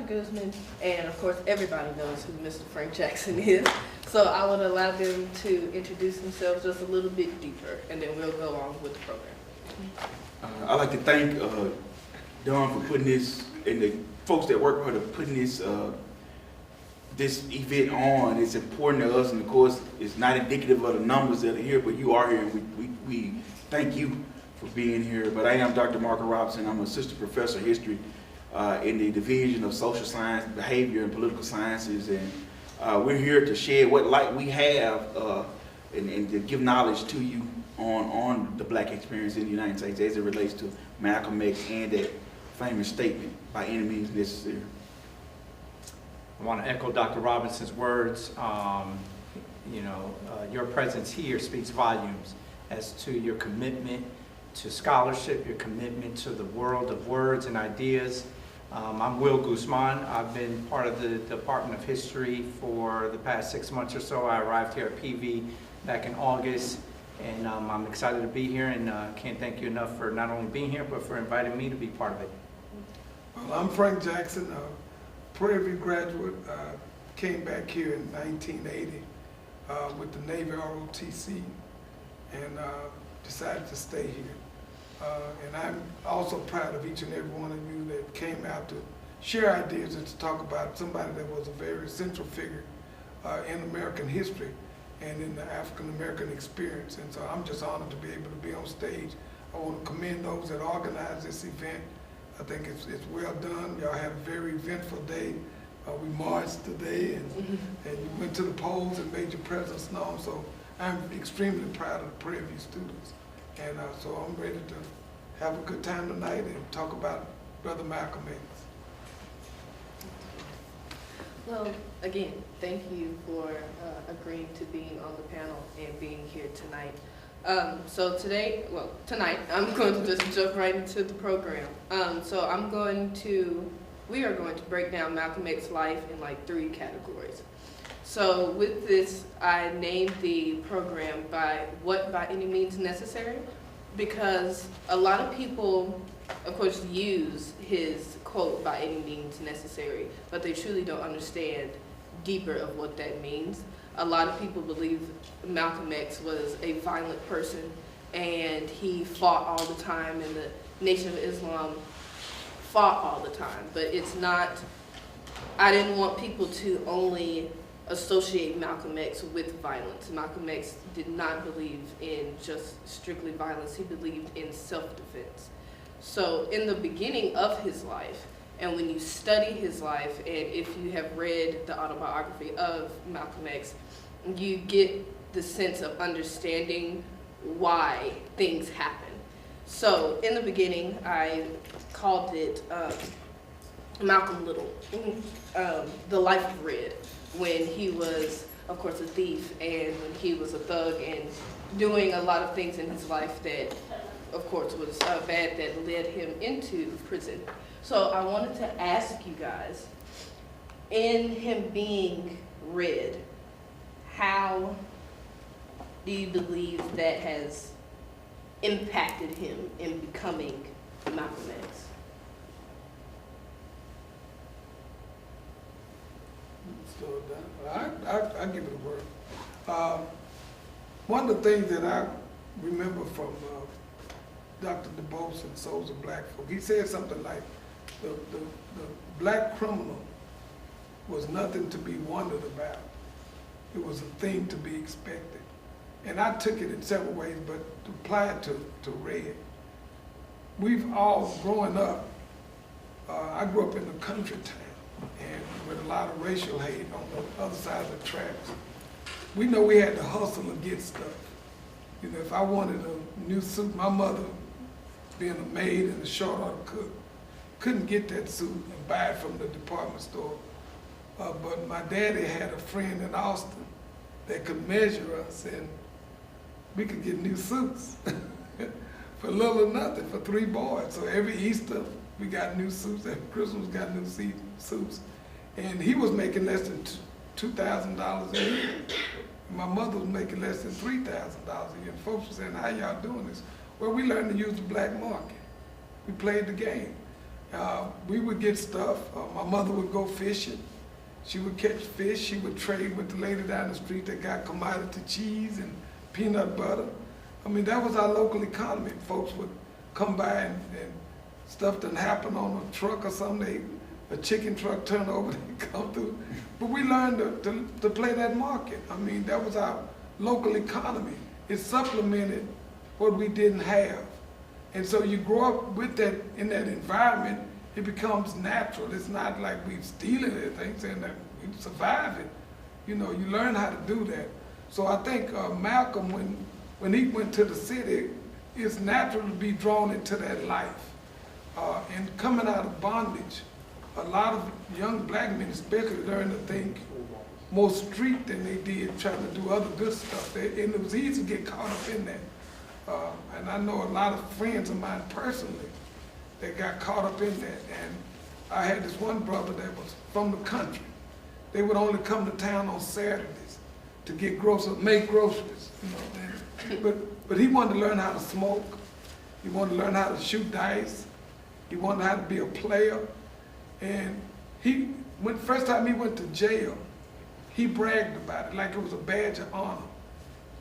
Guzman, and of course everybody knows who Mr. Frank Jackson is. So I would allow them to introduce themselves just a little bit deeper, and then we'll go on with the program. I'd like to thank Dawn for putting this, and the folks that work for her to putting this this event on. It's important to us, and of course, it's not indicative of the numbers that are here, but you are here, and we thank you for being here. But I am Dr. Marco Robinson. I'm an assistant professor of history in the Division of Social Science, Behavior, and Political Sciences, and we're here to share what light we have and to give knowledge to you on the Black experience in the United States as it relates to Malcolm X and that famous statement, by any means necessary. I want to echo Dr. Robinson's words. Your presence here speaks volumes as to your commitment to scholarship, your commitment to the world of words and ideas. I'm Will Guzman. I've been part of the Department of History for the past 6 months or so. I arrived here at PV back in August, and I'm excited to be here, and can't thank you enough for not only being here, but for inviting me to be part of it. Well, I'm Frank Jackson, Prairie graduate. Came back here in 1980 with the Navy ROTC, and decided to stay here. And I'm also proud of each and every one of you that came out to share ideas and to talk about somebody that was a very central figure in American history and in the African American experience. And so I'm just honored to be able to be on stage. I want to commend those that organized this event. I think it's well done. Y'all had a very eventful day. We marched today, and you went to the polls and made your presence known. So I'm extremely proud of the Prairie students. And so I'm ready to have a good time tonight and talk about Brother Malcolm X. Well, again, thank you for agreeing to being on the panel and being here tonight. So tonight, I'm going to just jump right into the program. We are going to break down Malcolm X's life in like 3 categories. So with this, I named the program by any means necessary, because a lot of people, of course, use his quote, by any means necessary, but they truly don't understand deeper of what that means. A lot of people believe Malcolm X was a violent person and he fought all the time, and the Nation of Islam fought all the time, but it's not. I didn't want people to only associate Malcolm X with violence. Malcolm X did not believe in just strictly violence. He believed in self-defense. So in the beginning of his life, and when you study his life, and if you have read the autobiography of Malcolm X, you get the sense of understanding why things happen. So in the beginning, I called it Malcolm Little, the life of Red, when he was, of course, a thief, and when he was a thug and doing a lot of things in his life that, of course, was bad, that led him into prison. So I wanted to ask you guys, in him being Red, how do you believe that has impacted him in becoming Malcolm X? I give it a word. One of the things that I remember from Dr. DuBose and Souls of Black Folk, he said something like, the black criminal was nothing to be wondered about. It was a thing to be expected. And I took it in several ways, but to apply it to Red, we've all growing up, I grew up in a country town, and with a lot of racial hate on the other side of the tracks. We know we had to hustle and get stuff. You know, if I wanted a new suit, my mother, being a maid and a short order cook, couldn't get that suit and buy it from the department store. But my daddy had a friend in Austin that could measure us, and we could get new suits for little or nothing for 3 boys. So every Easter we got new suits, every Christmas we got new suits. And he was making less than $2,000 a year. My mother was making less than $3,000 a year. And folks were saying, how y'all doing this? Well, we learned to use the black market. We played the game. We would get stuff. My mother would go fishing. She would catch fish. She would trade with the lady down the street that got commodity cheese and peanut butter. I mean, that was our local economy. Folks would come by and stuff didn't happen on a truck or something. A chicken truck turned over, they come through. But we learned to play that market. I mean, that was our local economy. It supplemented what we didn't have. And so you grow up with that, in that environment, it becomes natural. It's not like we're stealing anything, saying that we survived it. You know, you learn how to do that. So I think Malcolm, when he went to the city, it's natural to be drawn into that life. And coming out of bondage, a lot of young black men especially learn to think more street than they did trying to do other good stuff. And it was easy to get caught up in that. And I know a lot of friends of mine personally that got caught up in that. And I had this one brother that was from the country. They would only come to town on Saturdays to get groceries, make groceries. You know, but he wanted to learn how to smoke. He wanted to learn how to shoot dice. He wanted how to be a player. And first time he went to jail, he bragged about it like it was a badge of honor.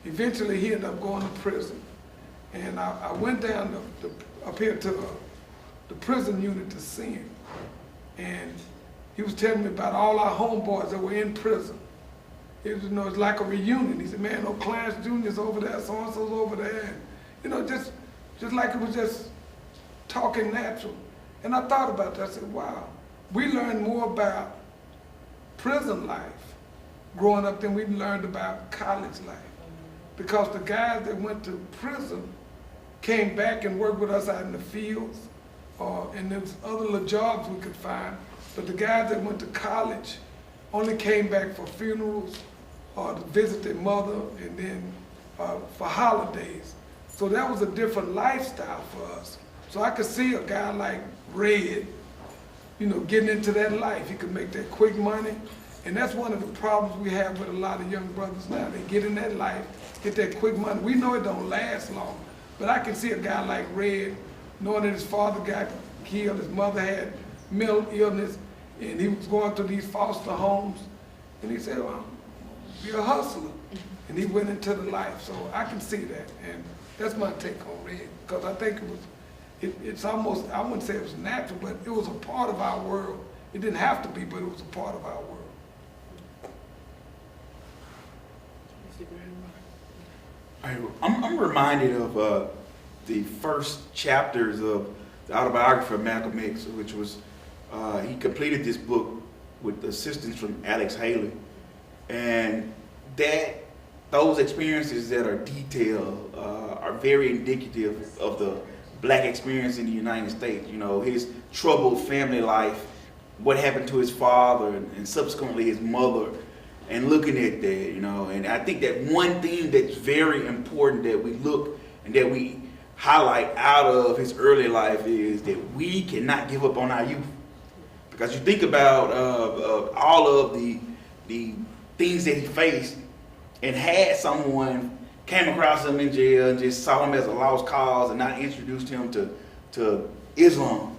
Eventually he ended up going to prison. And I went down up here to the prison unit to see him. And he was telling me about all our homeboys that were in prison. It was, you know, it's like a reunion. He said, man, no Clarence Jr.'s over there, so-and-so's over there. And, you know, just like it was just talking natural. And I thought about that. I said, wow, we learned more about prison life growing up than we learned about college life. Because the guys that went to prison came back and worked with us out in the fields, and there was other little jobs we could find. But the guys that went to college only came back for funerals or to visit their mother, and then for holidays. So that was a different lifestyle for us. So I could see a guy like Red, you know, getting into that life. He could make that quick money. And that's one of the problems we have with a lot of young brothers now. They get in that life, get that quick money. We know it don't last long, but I can see a guy like Red, knowing that his father got killed, his mother had mental illness, and he was going through these foster homes. And he said, well, be a hustler. And he went into the life. So I can see that. And that's my take on Red, because I think it's almost, I wouldn't say it was natural, but it was a part of our world. It didn't have to be, but it was a part of our world. I'm reminded of the first chapters of the autobiography of Malcolm X, which was, he completed this book with assistance from Alex Haley. And those experiences that are detailed are very indicative of the black experience in the United States. You know, his troubled family life, what happened to his father and subsequently his mother, and looking at that, you know. And I think that one thing that's very important that we look and that we highlight out of his early life is that we cannot give up on our youth. Because you think about all of the things that he faced, and had someone came across him in jail and just saw him as a lost cause and not introduced him to Islam,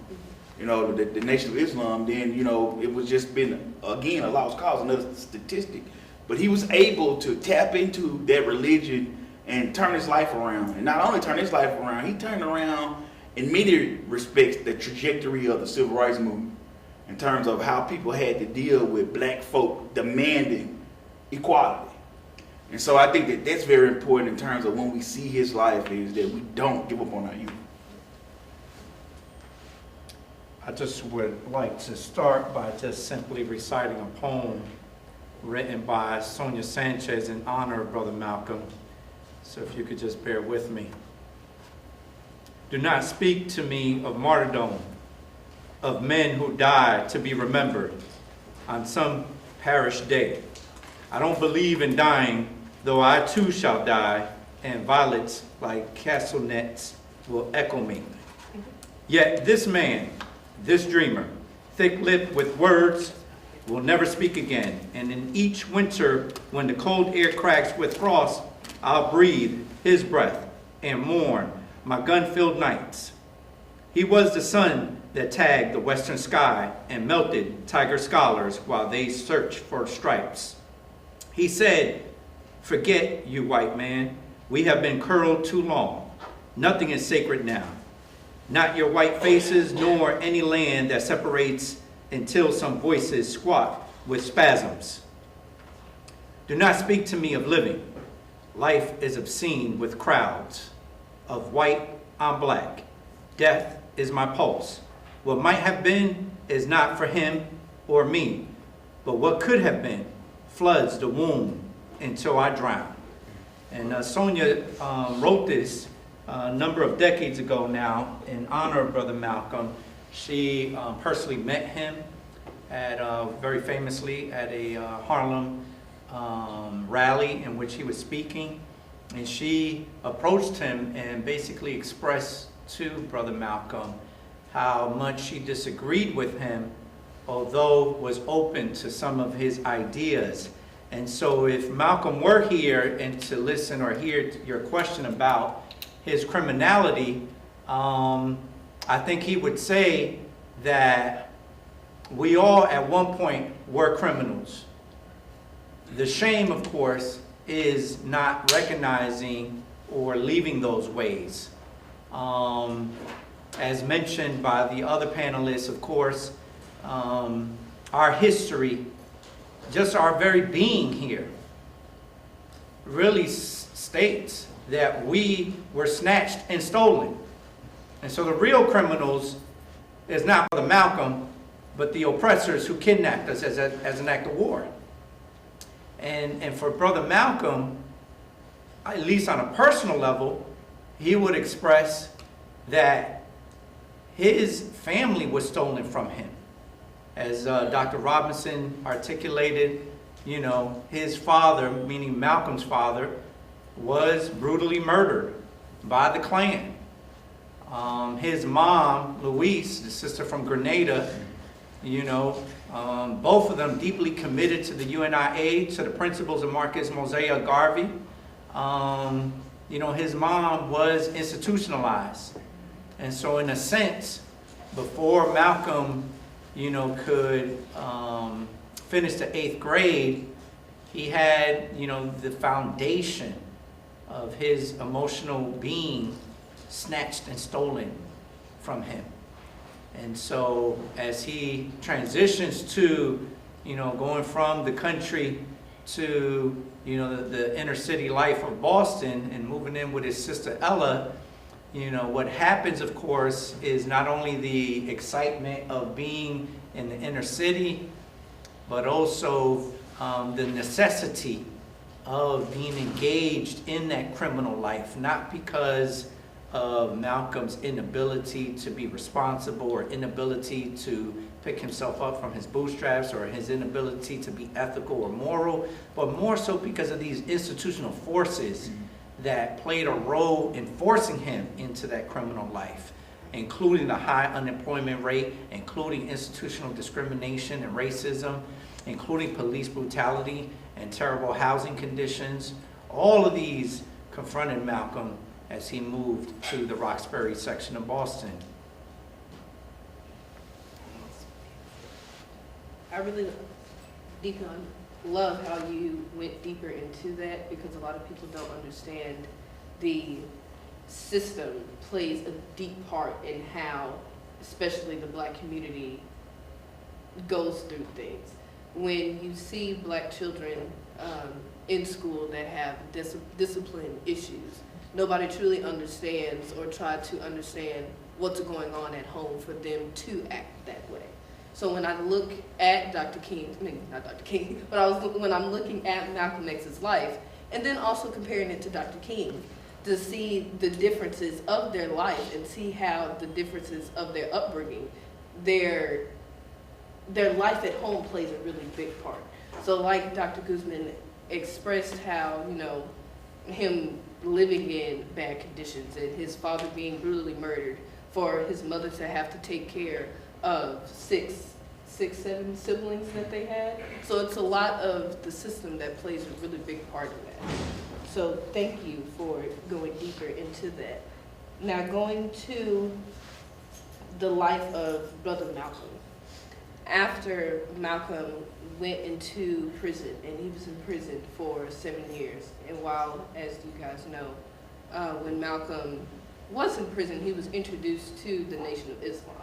you know, the Nation of Islam, then, you know, it was just been, again, a lost cause, another statistic. But he was able to tap into that religion and turn his life around. And not only turn his life around, he turned around, in many respects, the trajectory of the Civil Rights Movement in terms of how people had to deal with black folk demanding equality. And so I think that that's very important in terms of when we see his life, is that we don't give up on our youth. I just would like to start by just simply reciting a poem written by Sonia Sanchez in honor of Brother Malcolm. So if you could just bear with me. Do not speak to me of martyrdom, of men who died to be remembered on some parish day. I don't believe in dying, though I too shall die, and violets like castanets will echo me. Yet this man, this dreamer, thick-lipped with words, will never speak again. And in each winter, when the cold air cracks with frost, I'll breathe his breath and mourn my gun-filled nights. He was the sun that tagged the western sky and melted tiger scholars while they searched for stripes. He said, "Forget you, white man. We have been curled too long. Nothing is sacred now. Not your white faces, nor any land that separates until some voices squat with spasms. Do not speak to me of living. Life is obscene with crowds. Of white on black. Death is my pulse. What might have been is not for him or me, but what could have been floods the womb until I drown." And Sonia wrote this a number of decades ago now in honor of Brother Malcolm. She personally met him at very famously at a Harlem rally in which he was speaking, and she approached him and basically expressed to Brother Malcolm how much she disagreed with him, although was open to some of his ideas. And so if Malcolm were here and to listen or hear your question about his criminality, I think he would say that we all at one point were criminals. The shame, of course, is not recognizing or leaving those ways. As mentioned by the other panelists, of course, our history, just our very being here, really states that we were snatched and stolen. And so the real criminals is not Brother Malcolm, but the oppressors who kidnapped us as an act of war. And for Brother Malcolm, at least on a personal level, he would express that his family was stolen from him. As Dr. Robinson articulated, you know, his father, meaning Malcolm's father, was brutally murdered by the Klan. His mom, Louise, the sister from Grenada, you know, both of them deeply committed to the UNIA, to the principles of Marcus Mosiah Garvey. You know, his mom was institutionalized. And so in a sense, before Malcolm, you know, could finish the 8th grade, he had, you know, the foundation of his emotional being snatched and stolen from him. And so as he transitions to, you know, going from the country to, you know, the inner city life of Boston and moving in with his sister Ella, you know, what happens, of course, is not only the excitement of being in the inner city, but also the necessity of being engaged in that criminal life, not because of Malcolm's inability to be responsible or inability to pick himself up from his bootstraps or his inability to be ethical or moral, but more so because of these institutional forces that played a role in forcing him into that criminal life, including the high unemployment rate, including institutional discrimination and racism, including police brutality and terrible housing conditions. All of these confronted Malcolm as he moved to the Roxbury section of Boston. I really deeply love how you went deeper into that, because a lot of people don't understand the system plays a deep part in how, especially the Black community, goes through things. When you see Black children in school that have discipline issues, nobody truly understands or tries to understand what's going on at home for them to act that way. So when I look at Dr. King, I mean, not Dr. King, but when I'm looking at Malcolm X's life, and then also comparing it to Dr. King, to see the differences of their life and see how the differences of their upbringing, their life at home plays a really big part. So like Dr. Guzman expressed how, you know, him living in bad conditions and his father being brutally murdered, for his mother to have to take care of seven siblings that they had. So it's a lot of the system that plays a really big part in that. So thank you for going deeper into that. Now going to the life of Brother Malcolm. After Malcolm went into prison, and he was in prison for 7 years, and while, as you guys know, when Malcolm was in prison, he was introduced to the Nation of Islam.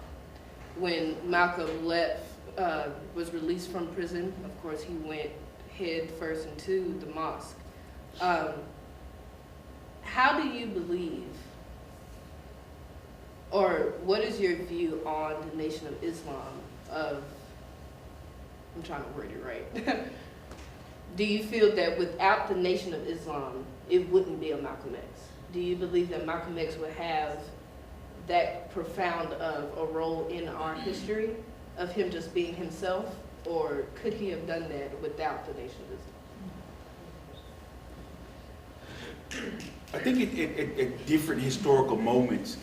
When Malcolm left, was released from prison, of course he went head first into the mosque. How do you believe, or what is your view on the Nation of Islam I'm trying to word it right. Do you feel that without the Nation of Islam, it wouldn't be a Malcolm X? Do you believe that Malcolm X would have that profound of a role in our history of him just being himself, or could he have done that without the Nation of Islam? I think at different historical moments,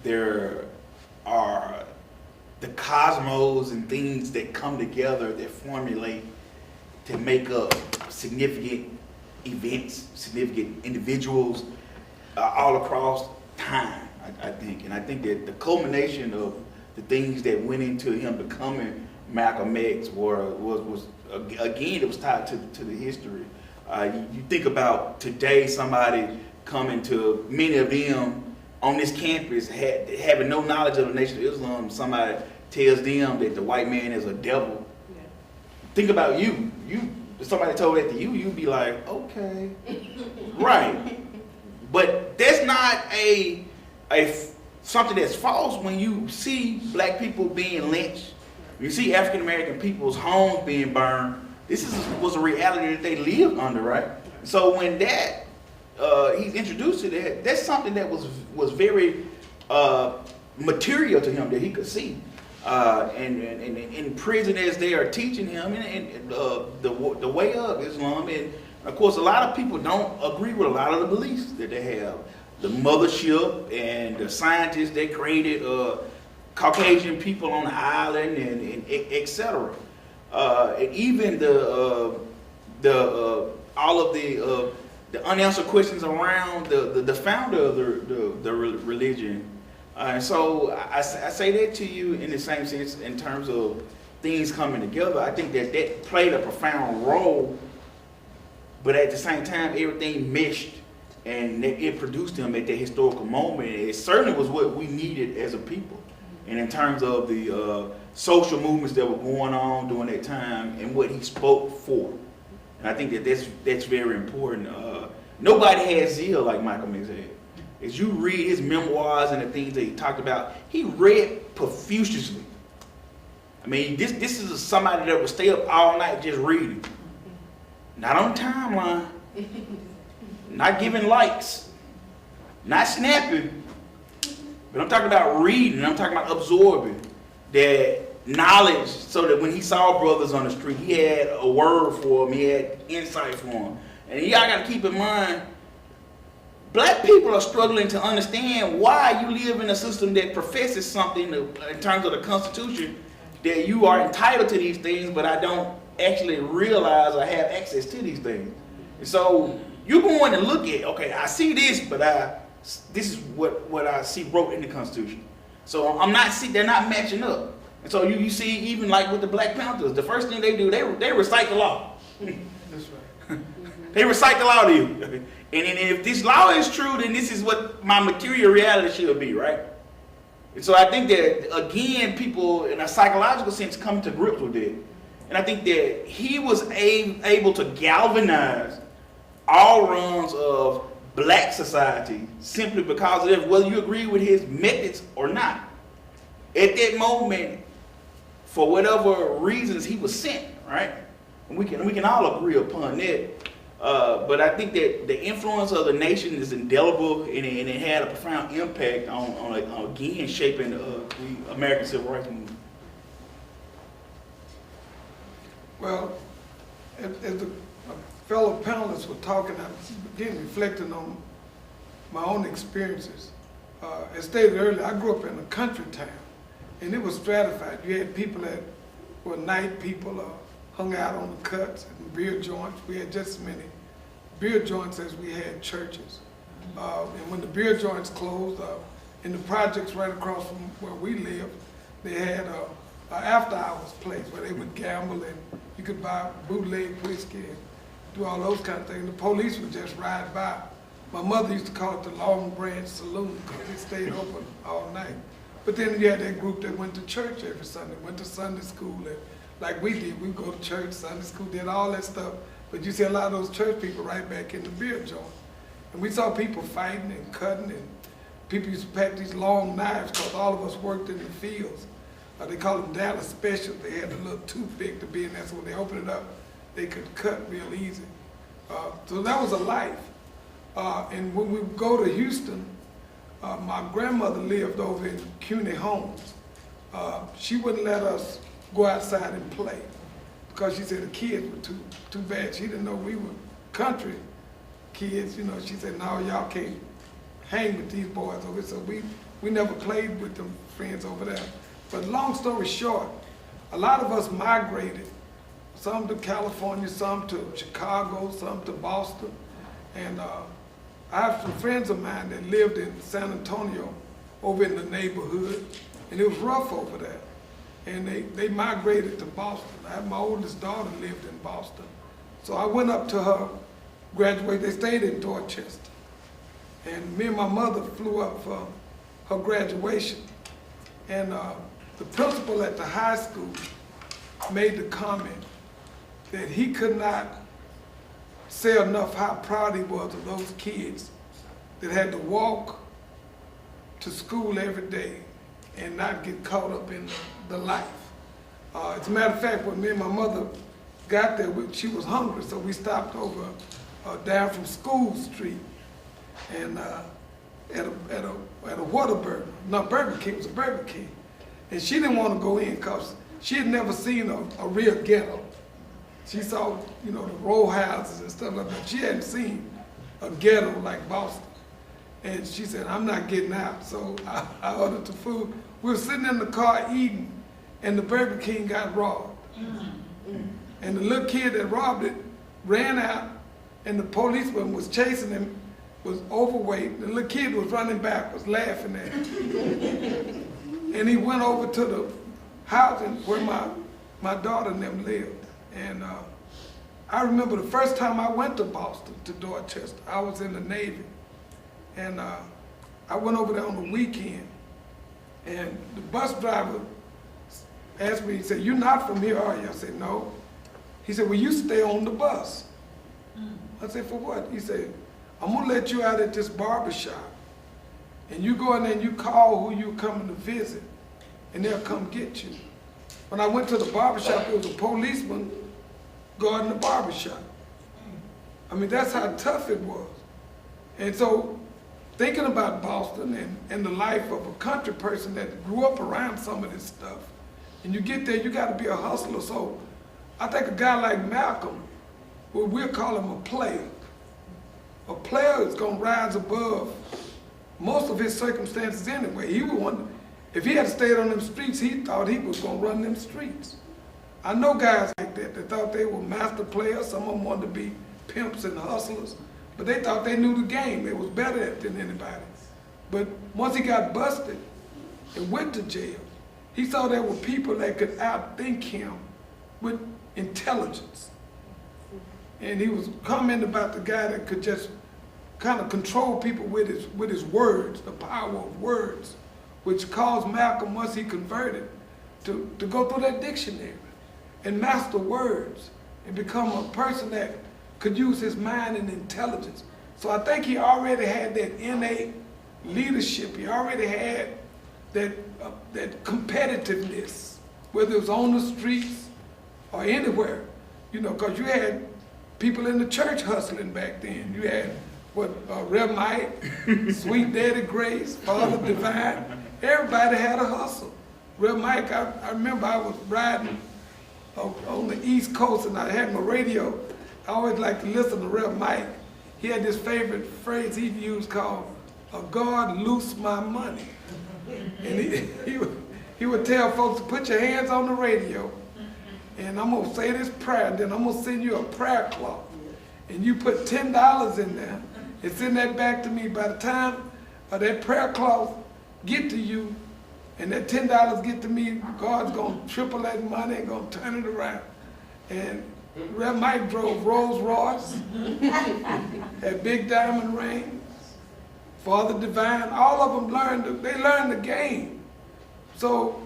there are the cosmos and things that come together that formulate to make up significant events, significant individuals all across time, I think. And I think that the culmination of the things that went into him becoming Malcolm X was again, it was tied to the history. You think about today, somebody coming to, many of them on this campus having no knowledge of the Nation of Islam, somebody tells them that the white man is a devil. Yeah. Think about you. If somebody told that to you, you'd be like, okay, right. But that's not a something that's false when you see black people being lynched. You see African American people's homes being burned. This was a reality that they lived under, right? So when that he's introduced to that, that's something that was very material to him that he could see. And in prison, as they are teaching him and the way of Islam, and of course a lot of people don't agree with a lot of the beliefs that they have. The mothership and the scientists that created Caucasian people on the island and etc. And even all of the unanswered questions around the founder of the religion. And so I say that to you in the same sense in terms of things coming together. I think that played a profound role, but at the same time, everything meshed and it produced him at that historical moment. It certainly was what we needed as a people. And in terms of the social movements that were going on during that time and what he spoke for. And I think that's very important. Nobody had zeal like Malcolm X had. As you read his memoirs and the things that he talked about, he read profusely. I mean, this is somebody that would stay up all night just reading. Not on timeline, not giving likes, not snapping, but I'm talking about reading, I'm talking about absorbing that knowledge so that when he saw brothers on the street, he had a word for them, he had insight for them. And y'all got to keep in mind, black people are struggling to understand why you live in a system that professes something in terms of the Constitution, that you are entitled to these things, but I don't actually realize I have access to these things. And so you're going to look at, okay, I see this, but this is what I see wrote in the Constitution. So they're not matching up. And so you see, even like with the Black Panthers, the first thing they do, they recite the law. That's right. They recite the law to you. And if this law is true, then this is what my material reality should be, right? And so I think that, again, people in a psychological sense come to grips with it. And I think that he was able to galvanize all rungs of black society simply because of whether you agree with his methods or not. At that moment, for whatever reasons, he was sent, right? And we can all agree upon that. But I think that the influence of the nation is indelible, and it had a profound impact on again shaping the American Civil Rights Movement. Well, As the fellow panelists were talking, I was again reflecting on my own experiences. As stated earlier, I grew up in a country town, and it was stratified. You had people that were night people, hung out on the cuts and beer joints. We had just as many beer joints as we had churches. And when the beer joints closed, in the projects right across from where we lived, they had a after-hours place where they would gamble and you could buy bootleg whiskey and do all those kind of things. The police would just ride by. My mother used to call it the Long Branch Saloon because it stayed open all night. But then you had that group that went to church every Sunday, went to Sunday school, and like we did, we'd go to church, Sunday school, did all that stuff. But you see a lot of those church people right back in the beer joint. And we saw people fighting and cutting, and people used to pack these long knives because all of us worked in the fields. They call them Dallas Specials. They had a little toothpick to be in there, so when they opened it up, they could cut real easy. So that was a life. And when we would go to Houston, my grandmother lived over in CUNY Homes. She wouldn't let us go outside and play because she said the kids were too bad. She didn't know we were country kids. You know, she said, no, y'all can't hang with these boys over here. So we never played with them friends over there. But long story short, a lot of us migrated, some to California, some to Chicago, some to Boston. And I have some friends of mine that lived in San Antonio over in the neighborhood, and it was rough over there. And they migrated to Boston. My oldest daughter lived in Boston. So I went up to her graduate. They stayed in Dorchester. And me and my mother flew up for her graduation. And the principal at the high school made the comment that he could not say enough how proud he was of those kids that had to walk to school every day and not get caught up in the life. As a matter of fact, when me and my mother got there, she was hungry, so we stopped over down from School Street and at a Whataburger. No, Burger King, it was a Burger King. And she didn't want to go in because she had never seen a real ghetto. She saw, you know, the row houses and stuff like that. She hadn't seen a ghetto like Boston. And she said, I'm not getting out. So I ordered the food. We were sitting in the car eating, and the Burger King got robbed. And the little kid that robbed it ran out, and the policeman was chasing him, was overweight. The little kid was running backwards, laughing at him. And he went over to the housing where my daughter and them lived. And I remember the first time I went to Boston, to Dorchester, I was in the Navy. And I went over there on the weekend. And the bus driver asked me, he said, "You're not from here, are you?" I said, "No." He said, "Well, you stay on the bus." I said, "For what?" He said, "I'm gonna let you out at this barber shop. And you go in there and you call who you coming to visit, and they'll come get you." When I went to the barbershop, there was a policeman guarding the barbershop. I mean, that's how tough it was. And so, thinking about Boston and the life of a country person that grew up around some of this stuff, and you get there, you got to be a hustler. So, I think a guy like Malcolm, well, we'll call him a player. A player is going to rise above most of his circumstances anyway. He would want, if he had stayed on them streets, he thought he was going to run them streets. I know guys like that thought they were master players. Some of them wanted to be pimps and hustlers, but they thought they knew the game. They was better at it than anybody. But once he got busted and went to jail, he saw there were people that could outthink him with intelligence. And he was commenting about the guy that could just kind of control people with his words, the power of words, which caused Malcolm, once he converted, to go through that dictionary and master words and become a person that could use his mind and intelligence. So I think he already had that innate leadership. He already had that competitiveness, whether it was on the streets or anywhere, you know, because you had people in the church hustling back then. You had Rev Mike, Sweet Daddy Grace, Father Divine. Everybody had a hustle. Rev Mike, I remember I was riding on the East Coast and I had my radio. I always like to listen to Rev Mike. He had this favorite phrase he used called, "God loose my money." And he would tell folks to put your hands on the radio and I'm gonna say this prayer, and then I'm gonna send you a prayer cloth. And you put $10 in there and send that back to me. By the time that prayer cloth get to you, and that $10 get to me, God's gonna triple that money and gonna turn it around. And Rev Mike drove Rolls Royce, had big diamond ring, Father Divine, all of them learned the game. So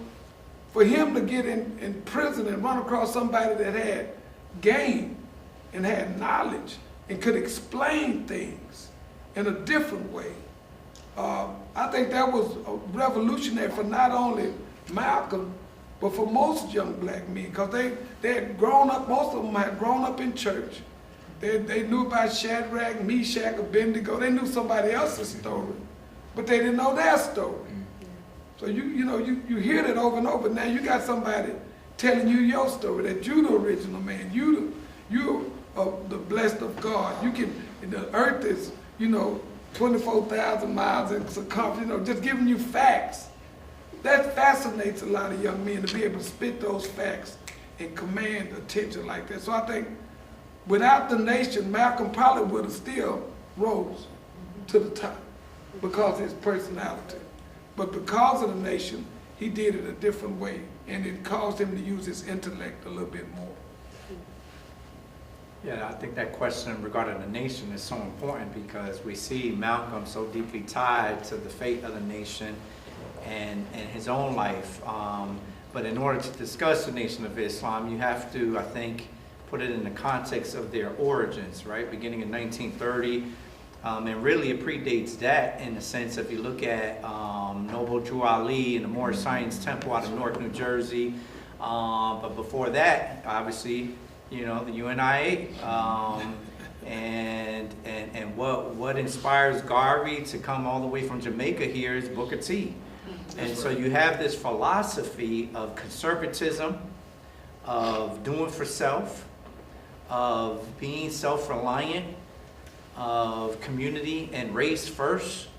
for him to get in prison and run across somebody that had game and had knowledge and could explain things in a different way, I think that was revolutionary for not only Malcolm, but for most young black men, because they had grown up, most of them had grown up in church. They knew about Shadrach, Meshach, Abednego. They knew somebody else's story, but they didn't know their story. So you hear that over and over. Now you got somebody telling you your story, that you the original man, you're the blessed of God. The earth is 24,000 miles in circumference. Just giving you facts. That fascinates a lot of young men to be able to spit those facts and command attention like that. So I think without the nation, Malcolm probably would have still rose to the top because of his personality. But because of the nation, he did it a different way, and it caused him to use his intellect a little bit more. Yeah, I think that question regarding the nation is so important because we see Malcolm so deeply tied to the fate of the nation and his own life. But in order to discuss the Nation of Islam, you have to, I think, put it in the context of their origins, right? Beginning in 1930, and really it predates that in the sense if you look at Noble Drew Ali and the Moorish Science Temple out of Newark, New Jersey. But before that, obviously, the UNIA, and what inspires Garvey to come all the way from Jamaica here is Booker T. And so you have this philosophy of conservatism, of doing for self, of being self-reliant, of community and race first.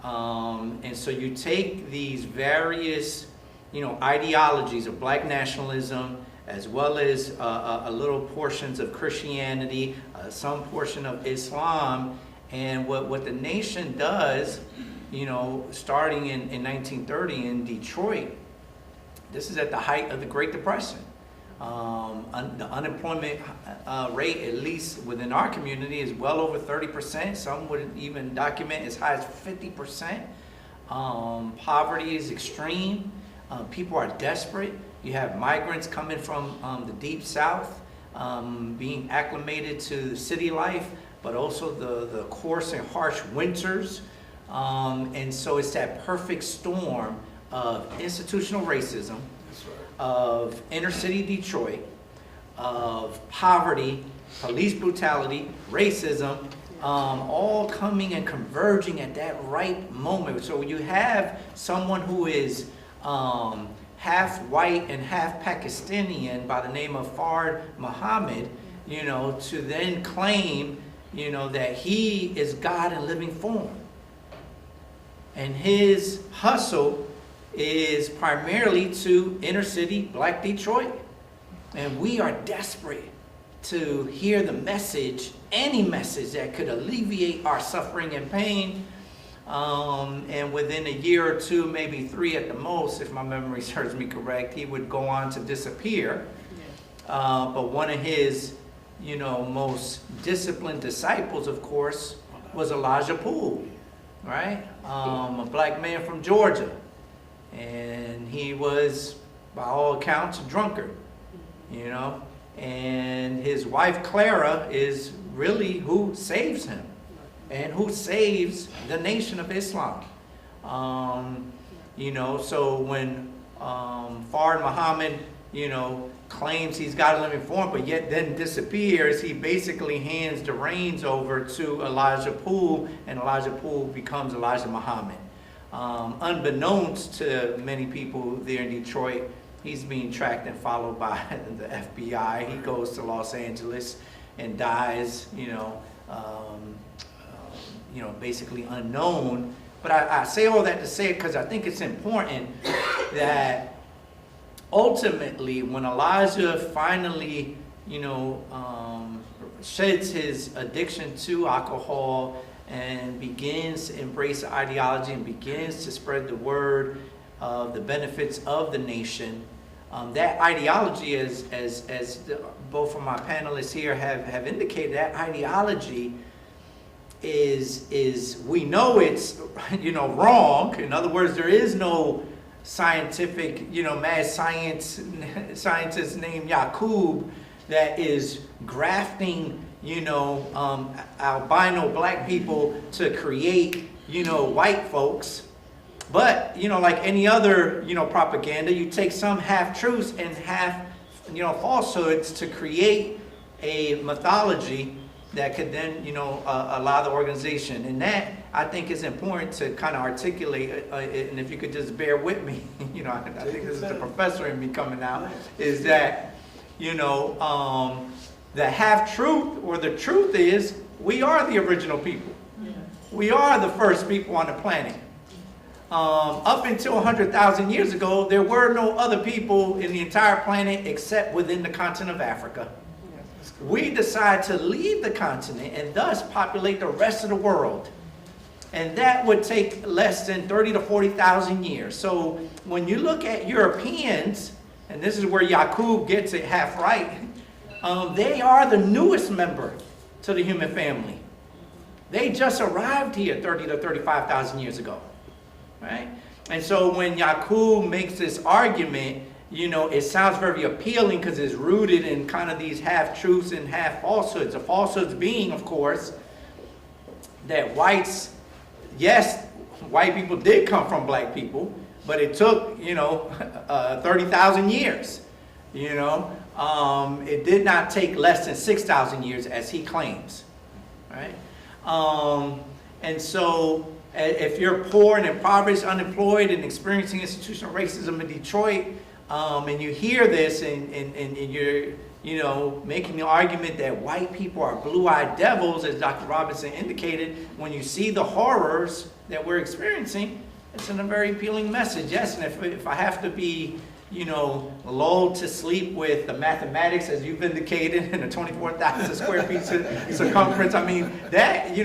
And so you take these various, ideologies of black nationalism, as well as a little portions of Christianity, some portion of Islam, and what the nation does, starting in 1930 in Detroit, this is at the height of the Great Depression. The unemployment rate, at least within our community, is well over 30%. Some would even document as high as 50%. Poverty is extreme. People are desperate. You have migrants coming from the deep south, being acclimated to the city life, but also the coarse and harsh winters. And so it's that perfect storm of institutional racism, of inner city Detroit, of poverty, police brutality, racism, all coming and converging at that right moment. So you have someone who is half white and half Pakistani by the name of Fard Muhammad, to then claim, that he is God in living form. And his hustle is primarily to inner city black Detroit. And we are desperate to hear the message, any message that could alleviate our suffering and pain. And within a year or two, maybe 3 at the most, if my memory serves me correct, he would go on to disappear. But one of his, most disciplined disciples, of course, was Elijah Poole, right? A black man from Georgia. And he was, by all accounts, a drunkard, and his wife Clara is really who saves him and who saves the Nation of Islam. So when Fard Muhammad, claims he's got a living form, but yet then disappears, he basically hands the reins over to Elijah Poole, and Elijah Poole becomes Elijah Muhammad. Unbeknownst to many people there in Detroit, he's being tracked and followed by the FBI. He goes to Los Angeles and dies, basically unknown. But I say all that to say it because I think it's important that ultimately when Elijah finally, sheds his addiction to alcohol and begins to embrace the ideology and begins to spread the word of the benefits of the nation, that ideology, as both of my panelists here have indicated, that ideology is we know it's wrong. In other words, there is no scientific mad scientist named Yakub that is grafting albino black people to create white folks. But like any other propaganda, you take some half truths and half falsehoods to create a mythology that could then allow the organization. And that I think is important to kind of articulate. And if you could just bear with me, I think this is the professor in me coming out, is that the half truth or the truth is we are the original people. We are the first people on the planet. Up until 100,000 years ago, there were no other people in the entire planet except within the continent of Africa. We decide to leave the continent and thus populate the rest of the world. And that would take less than 30 to 40,000 years. So when you look at Europeans, and this is where Yakub gets it half right, they are the newest member to the human family. They just arrived here 30 to 35,000 years ago. Right? And so when Yakub makes this argument, it sounds very appealing because it's rooted in kind of these half-truths and half-falsehoods. The falsehoods being, of course, that yes, white people did come from black people, but it took, 30,000 years. It did not take less than 6,000 years, as he claims. Right? And so if you're poor and impoverished, unemployed, and experiencing institutional racism in Detroit, and you hear this and you're making the argument that white people are blue-eyed devils, as Dr. Robinson indicated, when you see the horrors that we're experiencing, it's a very appealing message. Yes, and if I have to be lulled to sleep with the mathematics, as you've indicated, in a 24,000 square feet circumference. I mean, that,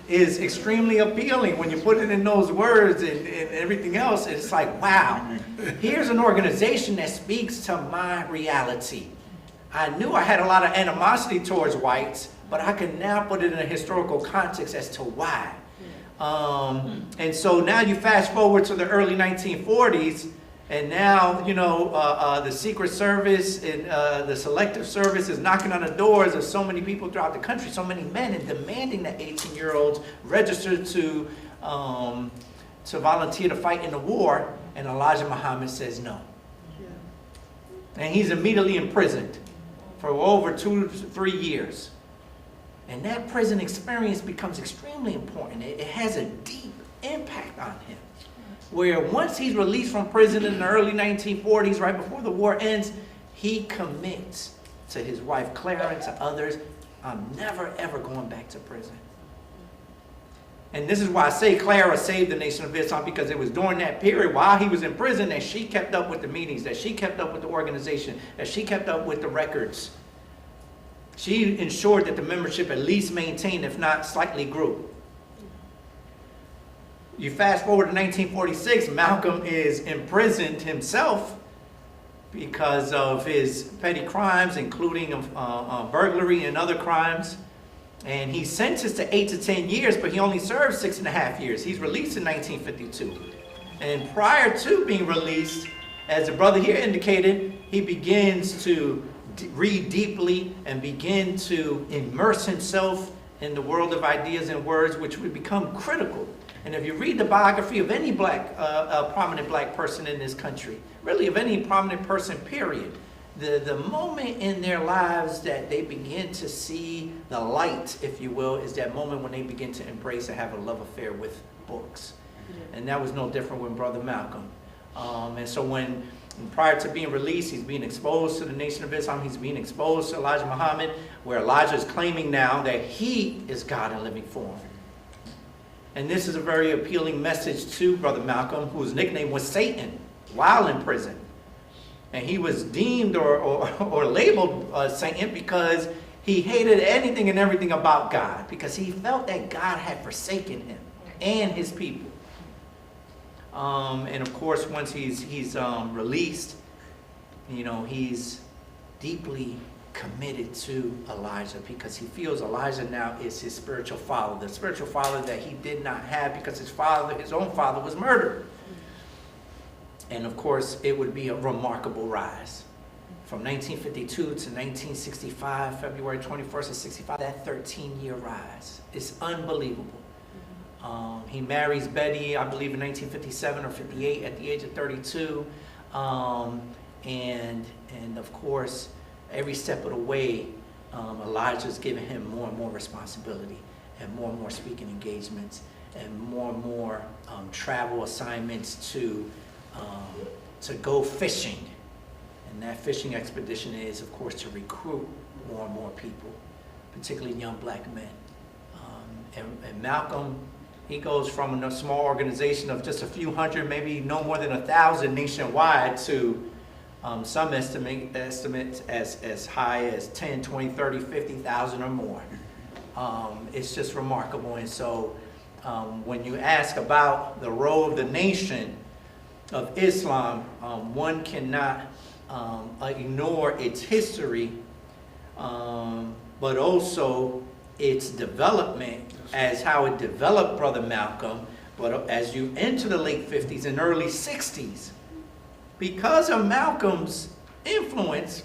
is extremely appealing when you put it in those words and everything else. It's like, wow, here's an organization that speaks to my reality. I knew I had a lot of animosity towards whites, but I can now put it in a historical context as to why. And so now you fast forward to the early 1940s, and now, the Secret Service and the Selective Service is knocking on the doors of so many people throughout the country, so many men, and demanding that 18-year-olds register to volunteer to fight in the war. And Elijah Muhammad says no. And he's immediately imprisoned for over 2 to 3 years. And that prison experience becomes extremely important. It has a deep impact on him. Where once he's released from prison in the early 1940s, right before the war ends, he commits to his wife Clara and to others, I'm never ever going back to prison. And this is why I say Clara saved the Nation of Islam, because it was during that period while he was in prison that she kept up with the meetings, that she kept up with the organization, that she kept up with the records. She ensured that the membership at least maintained, if not slightly grew. You fast forward to 1946, Malcolm is imprisoned himself because of his petty crimes, including burglary and other crimes. And he's sentenced to 8 to 10 years, but he only served 6.5 years. He's released in 1952. And prior to being released, as the brother here indicated, he begins to read deeply and begin to immerse himself in the world of ideas and words, which would become critical. And if you read the biography of any prominent black person in this country, really of any prominent person, period, the moment in their lives that they begin to see the light, if you will, is that moment when they begin to embrace and have a love affair with books. Yeah. And that was no different with Brother Malcolm. And so prior to being released, he's being exposed to the Nation of Islam, he's being exposed to Elijah Muhammad, where Elijah is claiming now that he is God in living form. And this is a very appealing message to Brother Malcolm, whose nickname was Satan while in prison. And he was deemed or labeled Satan because He hated anything and everything about God because he felt that God had forsaken him and his people. And of course, once he's released, you know, he's deeply committed to Elijah because he feels Elijah now is his spiritual father, the spiritual father that he did not have because his own father was murdered. And of course, it would be a remarkable rise. From 1952 to 1965, February 21st of 65, that 13-year rise is unbelievable. He marries Betty, I believe, in 1957 or 58 at the age of 32. And of course, every step of the way, Elijah's giving him more and more responsibility and more speaking engagements and more travel assignments to go fishing. And that fishing expedition is, of course, to recruit more and more people, particularly young black men. And Malcolm, he goes from a small organization of just a few hundred, maybe no more than 1,000 nationwide to some estimates as high as 10, 20, 30, 50,000 or more. It's just remarkable. And so when you ask about the role of the Nation of Islam, one cannot ignore its history, but also its development as how it developed Brother Malcolm. But as you enter the late 50s and early 60s, because of Malcolm's influence,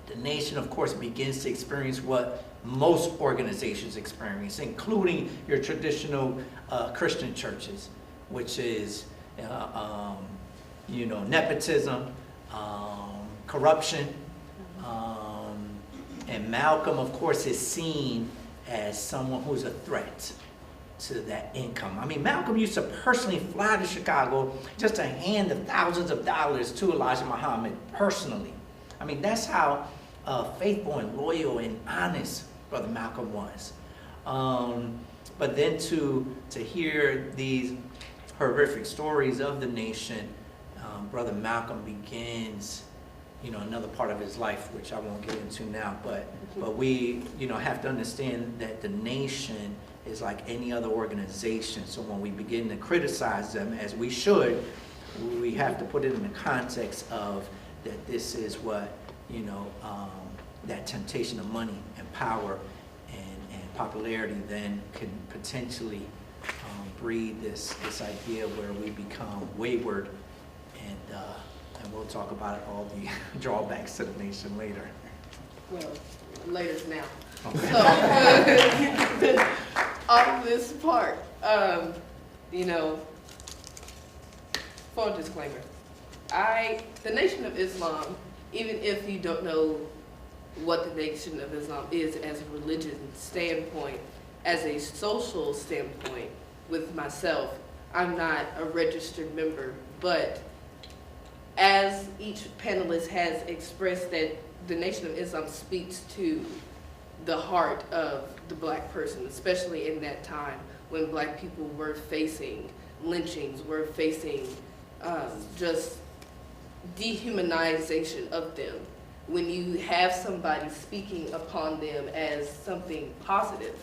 the nation, of course, begins to experience what most organizations experience, including your traditional Christian churches, which is, nepotism, corruption, and Malcolm, of course, is seen as someone who's a threat to that income. I mean, Malcolm used to personally fly to Chicago just to hand the thousands of dollars to Elijah Muhammad personally. I mean, that's how faithful and loyal and honest Brother Malcolm was. But then to hear these horrific stories of the nation, Brother Malcolm begins, another part of his life, which I won't get into now, but we, have to understand that the nation is like any other organization. So when we begin to criticize them, as we should, we have to put it in the context of that this is what, that temptation of money and power and popularity then can potentially breed this idea where we become wayward, and we'll talk about all the drawbacks to the nation later. Well, Later's now. Okay. So, on this part, full disclaimer, the Nation of Islam, even if you don't know what the Nation of Islam is as a religious standpoint, as a social standpoint with myself, I'm not a registered member, but as each panelist has expressed that the Nation of Islam speaks to the heart of the black person, especially in that time when black people were facing lynchings, were facing just dehumanization of them. When you have somebody speaking upon them as something positive,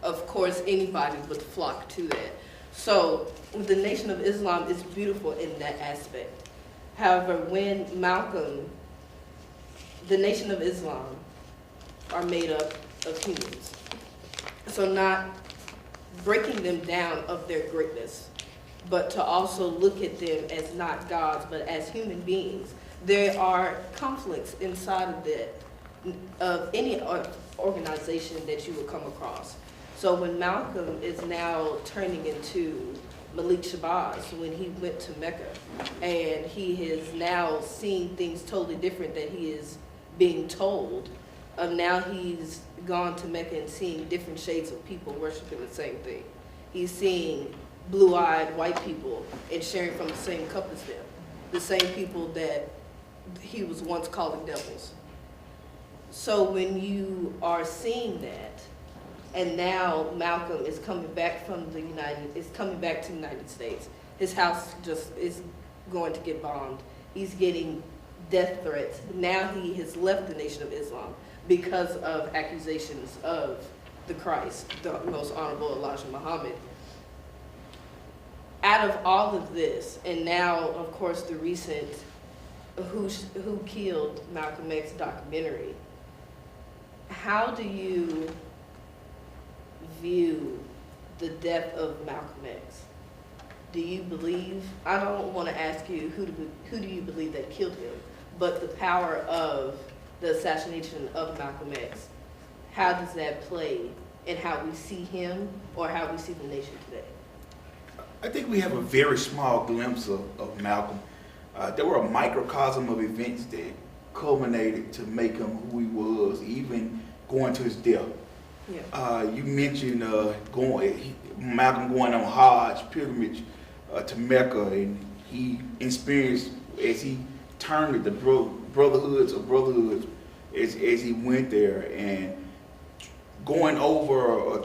of course anybody would flock to that. So the Nation of Islam is beautiful in that aspect. However, when Malcolm, the Nation of Islam are made up of humans. So not breaking them down of their greatness, but to also look at them as not gods, but as human beings. There are conflicts inside of that, of any organization that you will come across. So when Malcolm is now turning into Malik Shabazz, when he went to Mecca, and he is now seeing things totally different that he is being told, now he's gone to Mecca and seeing different shades of people worshiping the same thing. He's seeing blue-eyed white people and sharing from the same cup as them, the same people that he was once calling devils. So when you are seeing that, and now Malcolm is coming back to the United States. His house just is going to get bombed. He's getting death threats. Now he has left the Nation of Islam. because of accusations of the Christ, the most honorable Elijah Muhammad. Out of all of this, and now, of course, the recent Who Killed Malcolm X documentary, how do you view the death of Malcolm X? Do you believe, I don't want to ask you who do you believe that killed him, but the power of the assassination of Malcolm X, how does that play in how we see him or how we see the nation today? I think we have a very small glimpse of Malcolm. There were a microcosm of events that culminated to make him who he was, even going to his death. Yeah. You mentioned Malcolm going on Hajj pilgrimage to Mecca, and he experienced, as he termed it, the brotherhoods of brotherhoods as he went there, and going over,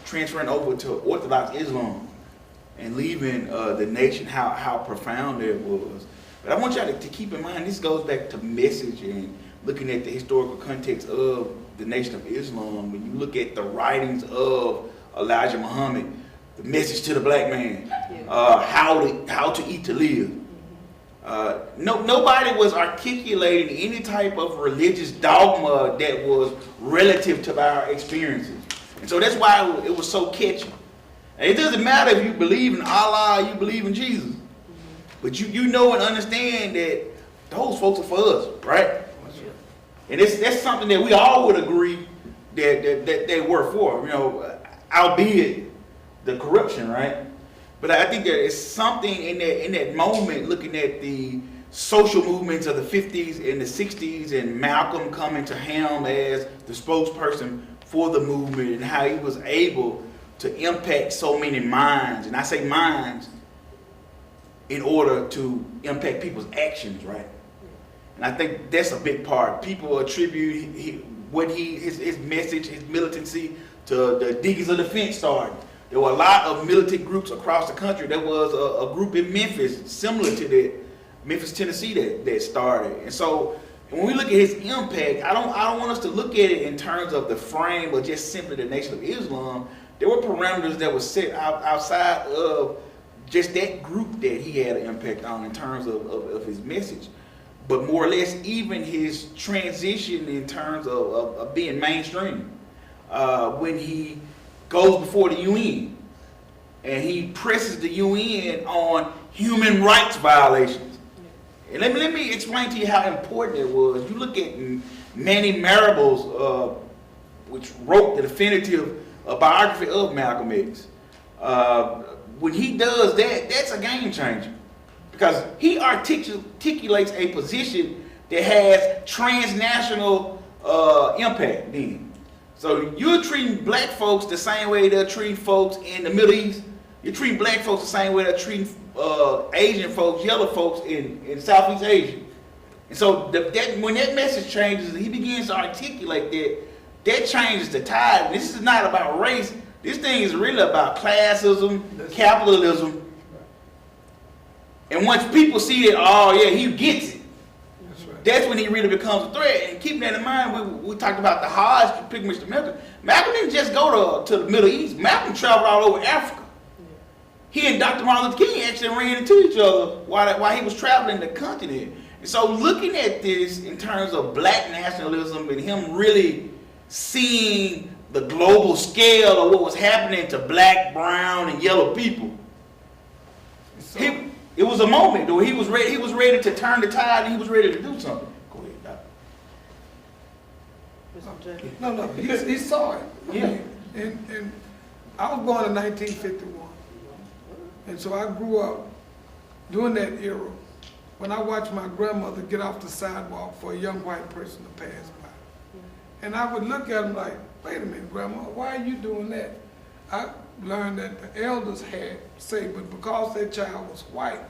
transferring over to Orthodox Islam and leaving the nation, how profound it was. But I want y'all to keep in mind, this goes back to message and looking at the historical context of the Nation of Islam. When you look at the writings of Elijah Muhammad, the message to the black man, how to eat to live. Nobody was articulating any type of religious dogma that was relative to our experiences. And so that's why it was so catchy. And it doesn't matter if you believe in Allah, you believe in Jesus. But you know and understand that those folks are for us, right? And that's something that we all would agree that they were for, albeit the corruption, right? But I think there is something in that moment, looking at the social movements of the 50s and the 60s, and Malcolm coming to helm as the spokesperson for the movement, and how he was able to impact so many minds. And I say minds in order to impact people's actions, right? And I think that's a big part. People attribute his message, his militancy, to the Deacons of Defense starting. There were a lot of militant groups across the country. There was a group in Memphis, similar to that, Memphis, Tennessee, that started. And so when we look at his impact, I don't want us to look at it in terms of the frame or just simply the Nation of Islam. There were parameters that were set outside of just that group that he had an impact on in terms of his message. But more or less, even his transition in terms of being mainstream. When he goes before the UN and he presses the UN on human rights violations. And let me explain to you how important it was. You look at Manny Marable's, which wrote the definitive biography of Malcolm X. When he does that, that's a game changer. Because he articulates a position that has transnational impact then. So you're treating black folks the same way they're treating folks in the Middle East. You're treating black folks the same way they're treating Asian folks, yellow folks in Southeast Asia. And so when that message changes and he begins to articulate that changes the tide. This is not about race. This thing is really about classism, capitalism. And once people see that, oh yeah, he gets it. That's when he really becomes a threat. And keeping that in mind, we talked about the Hajj pilgrimage to Mecca. Malcolm didn't just go to the Middle East. Malcolm traveled all over Africa. He and Dr. Martin Luther King actually ran into each other while he was traveling the continent. And so looking at this in terms of black nationalism and him really seeing the global scale of what was happening to black, brown, and yellow people, it was a moment where he was ready to turn the tide, and he was ready to do something. Go ahead, Doc. No, he saw it. Yeah. And I was born in 1951. And so I grew up during that era when I watched my grandmother get off the sidewalk for a young white person to pass by. And I would look at him like, wait a minute, Grandma, why are you doing that? I learned that the elders had say, but because that child was white,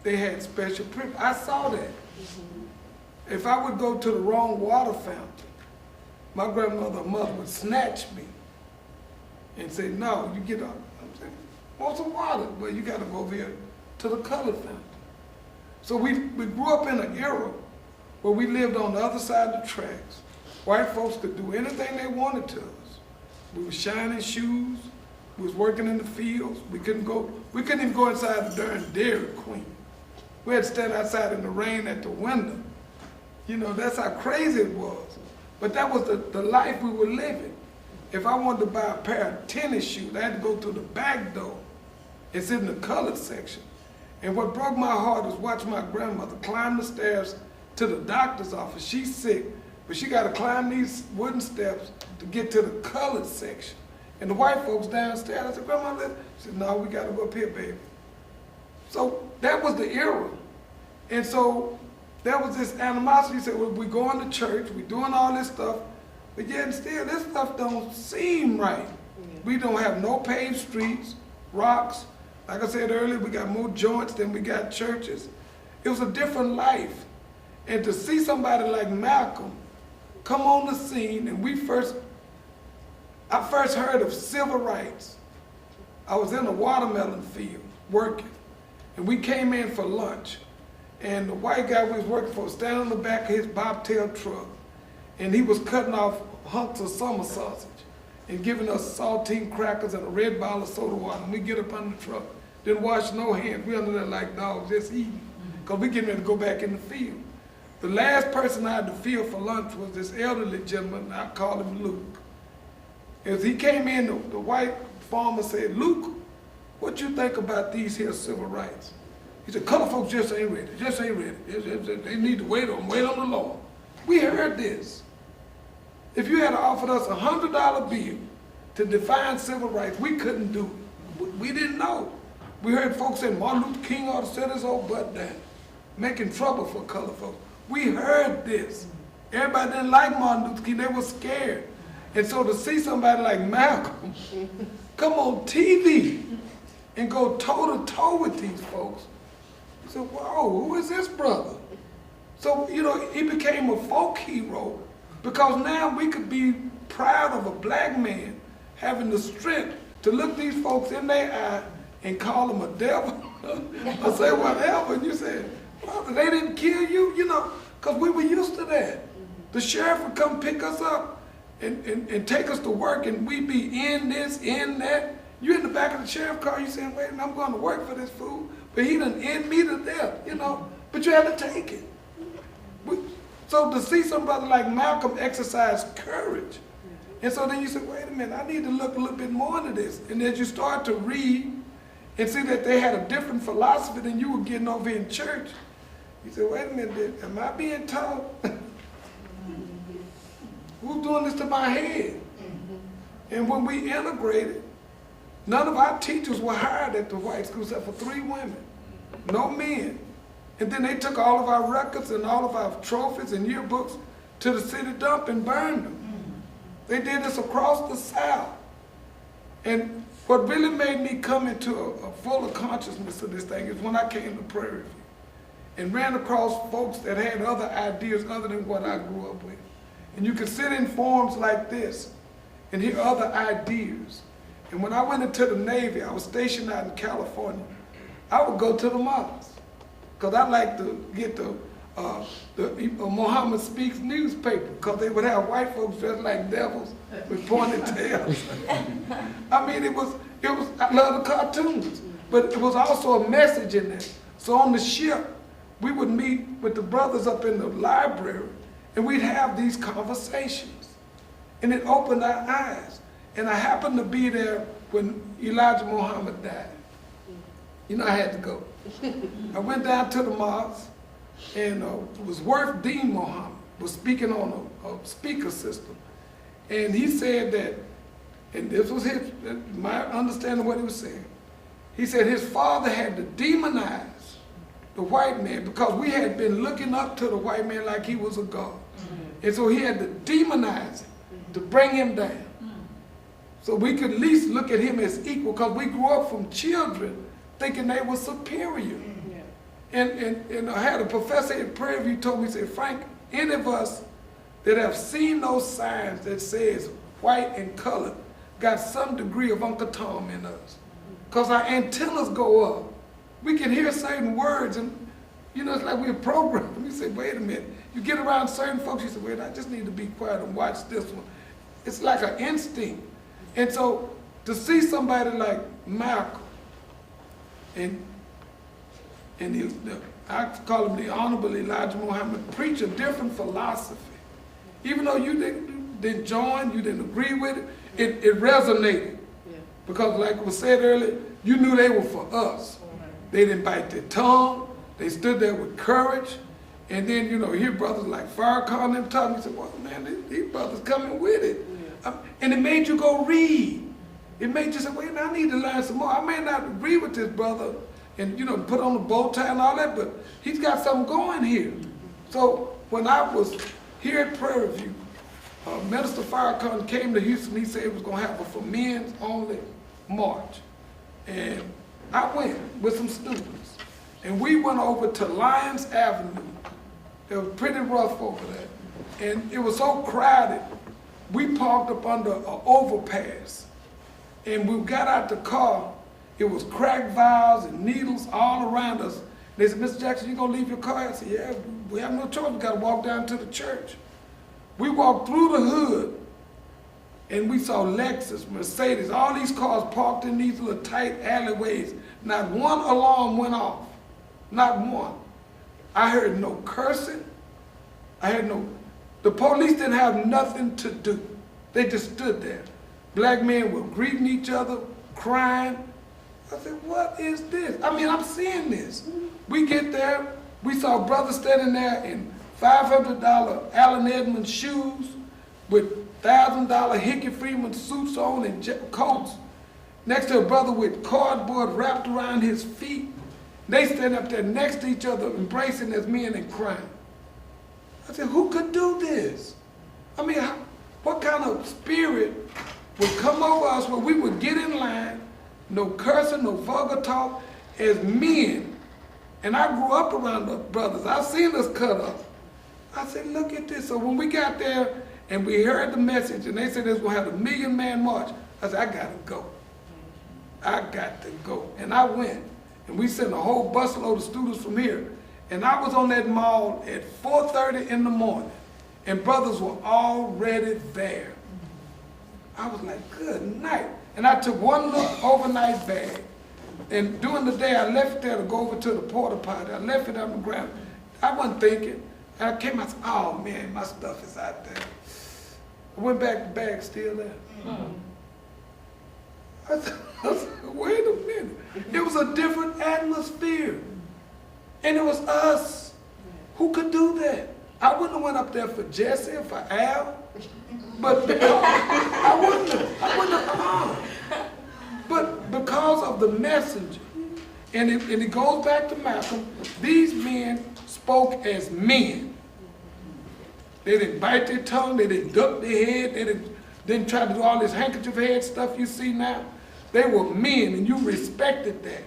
they had special privilege. I saw that. If I would go to the wrong water fountain, my grandmother or mother would snatch me and say, no, you get up. I'm saying, want some water? Well, you got to go over here to the colored fountain. So we grew up in an era where we lived on the other side of the tracks, white folks could do anything they wanted to us. We were shining shoes, we was working in the fields, we couldn't even go inside the darn Dairy Queen. We had to stand outside in the rain at the window. You know, that's how crazy it was. But that was the life we were living. If I wanted to buy a pair of tennis shoes, I had to go through the back door and sit in the colored section. And what broke my heart was watching my grandmother climb the stairs to the doctor's office. She's sick, but she got to climb these wooden steps to get to the colored section. And the white folks downstairs, I said, Grandma, she said, no, we got to go up here, baby. So that was the era. And so there was this animosity. You said, well, we going to church, we doing all this stuff, but yet still this stuff don't seem right. Yeah. We don't have no paved streets, rocks. Like I said earlier, we got more joints than we got churches. It was a different life. And to see somebody like Malcolm come on the scene, and I first heard of civil rights. I was in a watermelon field working, and we came in for lunch. And the white guy we was working for was standing on the back of his bobtail truck, and he was cutting off hunks of summer sausage and giving us saltine crackers and a red bottle of soda water. And we get up on the truck, didn't wash no hands. We under there like dogs, just eating, because we getting ready to go back in the field. The last person I had to field for lunch was this elderly gentleman. I called him Luke. As he came in, the white farmer said, Luke, what you think about these here civil rights? He said, colored folks just ain't ready, just ain't ready. They need to wait on the Lord. We heard this. If you had offered us $100 bill to define civil rights, we couldn't do it. We didn't know. We heard folks say Martin Luther King ought to set his old butt down, making trouble for colored folks. We heard this. Everybody didn't like Martin Luther King. They were scared. And so to see somebody like Malcolm come on TV and go toe-to-toe with these folks, I said, whoa, who is this brother? So, you know, he became a folk hero because now we could be proud of a black man having the strength to look these folks in their eye and call them a devil or say whatever. And you say, brother, they didn't kill you, you know, because we were used to that. The sheriff would come pick us up and take us to work, and we'd be in this, in that. You in the back of the sheriff car, you saying, wait, I'm going to work for this fool, but he done end me to death, you know, but you had to take it. So to see somebody like Malcolm exercise courage, and so then you say, wait a minute, I need to look a little bit more into this. And as you start to read and see that they had a different philosophy than you were getting over in church, you say, wait a minute, am I being taught? Who's doing this to my head? And when we integrated, none of our teachers were hired at the white school except for 3 women, no men. And then they took all of our records and all of our trophies and yearbooks to the city dump and burned them. They did this across the South. And what really made me come into a fuller consciousness of this thing is when I came to Prairie and ran across folks that had other ideas other than what I grew up with. And you can sit in forums like this and hear other ideas. And when I went into the Navy, I was stationed out in California, I would go to the mosque, because I like to get the Muhammad Speaks newspaper, because they would have white folks dressed like devils with pointed tails. I mean, I love the cartoons, but it was also a message in there. So on the ship, we would meet with the brothers up in the library, and we'd have these conversations. And it opened our eyes. And I happened to be there when Elijah Muhammad died. You know, I had to go. I went down to the mosque, and it was Worth Dean Muhammad was speaking on a speaker system. And he said that, and this was my understanding of what he was saying. He said his father had to demonize the white man because we had been looking up to the white man like he was a god. And so he had to demonize him to bring him down. So we could at least look at him as equal, because we grew up from children thinking they were superior. And I had a professor at Prairie who told me, he said, Frank, any of us that have seen those signs that says white and colored got some degree of Uncle Tom in us. Because our antennas go up. We can hear certain words, and You know, it's like we're programmed. You say, wait a minute. You get around certain folks, you say, wait, I just need to be quiet and watch this one. It's like an instinct. And so to see somebody like Malcolm, and I call him the Honorable Elijah Muhammad, preach a different philosophy. Even though you didn't join, you didn't agree with it, it resonated. Yeah. Because like was said earlier, you knew they were for us. They didn't bite their tongue. They stood there with courage. And then, you know, hear brothers like Farrakhan and talking. You said, well, man, these brothers coming with it. Yeah. And it made you go read. It made you say, wait, I need to learn some more. I may not agree with this brother and, you know, put on the bow tie and all that, but he's got something going here. So when I was here at Prairie View, Minister Farrakhan came to Houston. He said he was going to have a for men's only march. And I went with some students. And we went over to Lyons Avenue. It was pretty rough over there. And it was so crowded, we parked up under an overpass. And we got out the car, it was crack vials and needles all around us. They said, Mr. Jackson, you gonna leave your car? I said, yeah, we have no choice, we gotta walk down to the church. We walked through the hood and we saw Lexus, Mercedes, all these cars parked in these little tight alleyways. Not one alarm went off, not one. I heard no cursing, the police didn't have nothing to do. They just stood there. Black men were greeting each other, crying. I said, what is this? I mean, I'm seeing this. We get there, we saw brothers standing there in $500 Allen Edmonds shoes with $1,000 Hickey Freeman suits on and coats. Next to a brother with cardboard wrapped around his feet. They stand up there next to each other, embracing as men and crying. I said, who could do this? I mean, what kind of spirit would come over us where we would get in line, no cursing, no vulgar talk, as men. And I grew up around the brothers. I seen us cut up. I said, look at this. So when we got there and we heard the message and they said they was gonna have a 1 million man march, I said, I gotta go. I got to go. And I went. And we sent a whole busload of students from here. And I was on that mall at 4:30 in the morning. And brothers were already there. I was like, good night. And I took one little overnight bag. And during the day, I left it there to go over to the porta potty. I left it on the ground. I wasn't thinking. And I came out and said, oh man, my stuff is out there. I went back, the bag's still there. I said, wait a minute. It was a different atmosphere. And it was us. Who could do that? I wouldn't have went up there for Jesse or for Al. But because, I wouldn't have gone. But because of the messenger, and it goes back to Malcolm, these men spoke as men. They didn't bite their tongue, they didn't duck their head, they didn't try to do all this handkerchief head stuff you see now. They were men, and you respected that.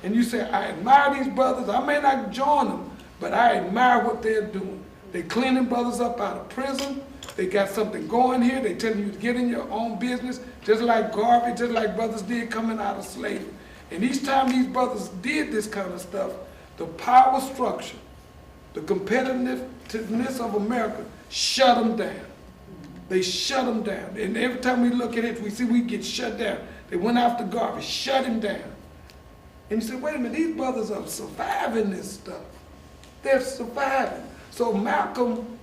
And you say, I admire these brothers. I may not join them, but I admire what they're doing. They're cleaning brothers up out of prison. They got something going here. They're telling you to get in your own business, just like Garvey, just like brothers did coming out of slavery. And each time these brothers did this kind of stuff, the power structure, the competitiveness of America shut them down. They shut them down. And every time we look at it, we see we get shut down. They went after Garvey, shut him down. And you say, wait a minute, these brothers are surviving this stuff. They're surviving. So Malcolm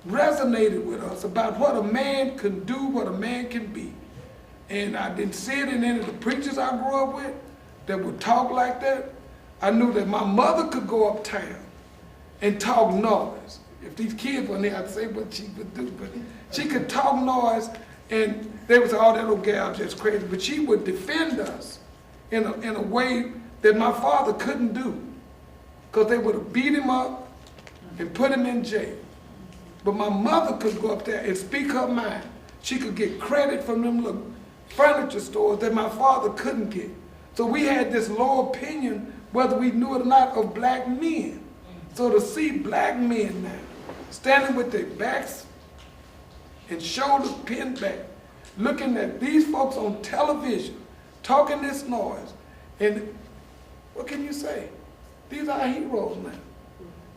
resonated with us about what a man can do, what a man can be. And I didn't see it in any of the preachers I grew up with that would talk like that. I knew that my mother could go uptown and talk noise. If these kids were there, I'd say what she would do. But she could talk noise, and they would say, oh, that little gal just crazy. But she would defend us in a way that my father couldn't do, because they would have beat him up and put him in jail. But my mother could go up there and speak her mind. She could get credit from them little furniture stores that my father couldn't get. So we had this low opinion, whether we knew it or not, of black men. So to see black men now standing with their backs and shoulders pinned back, looking at these folks on television, talking this noise, and what can you say? These are our heroes now.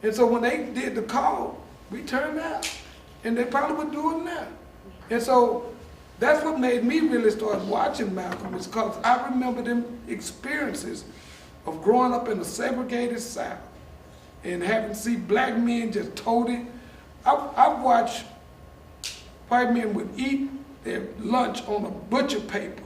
And so when they did the call, we turned out. And they probably would do it now. And so that's what made me really start watching Malcolm, is because I remember them experiences of growing up in a segregated South and having to see black men just totally. I've watched white men would eat their lunch on a butcher paper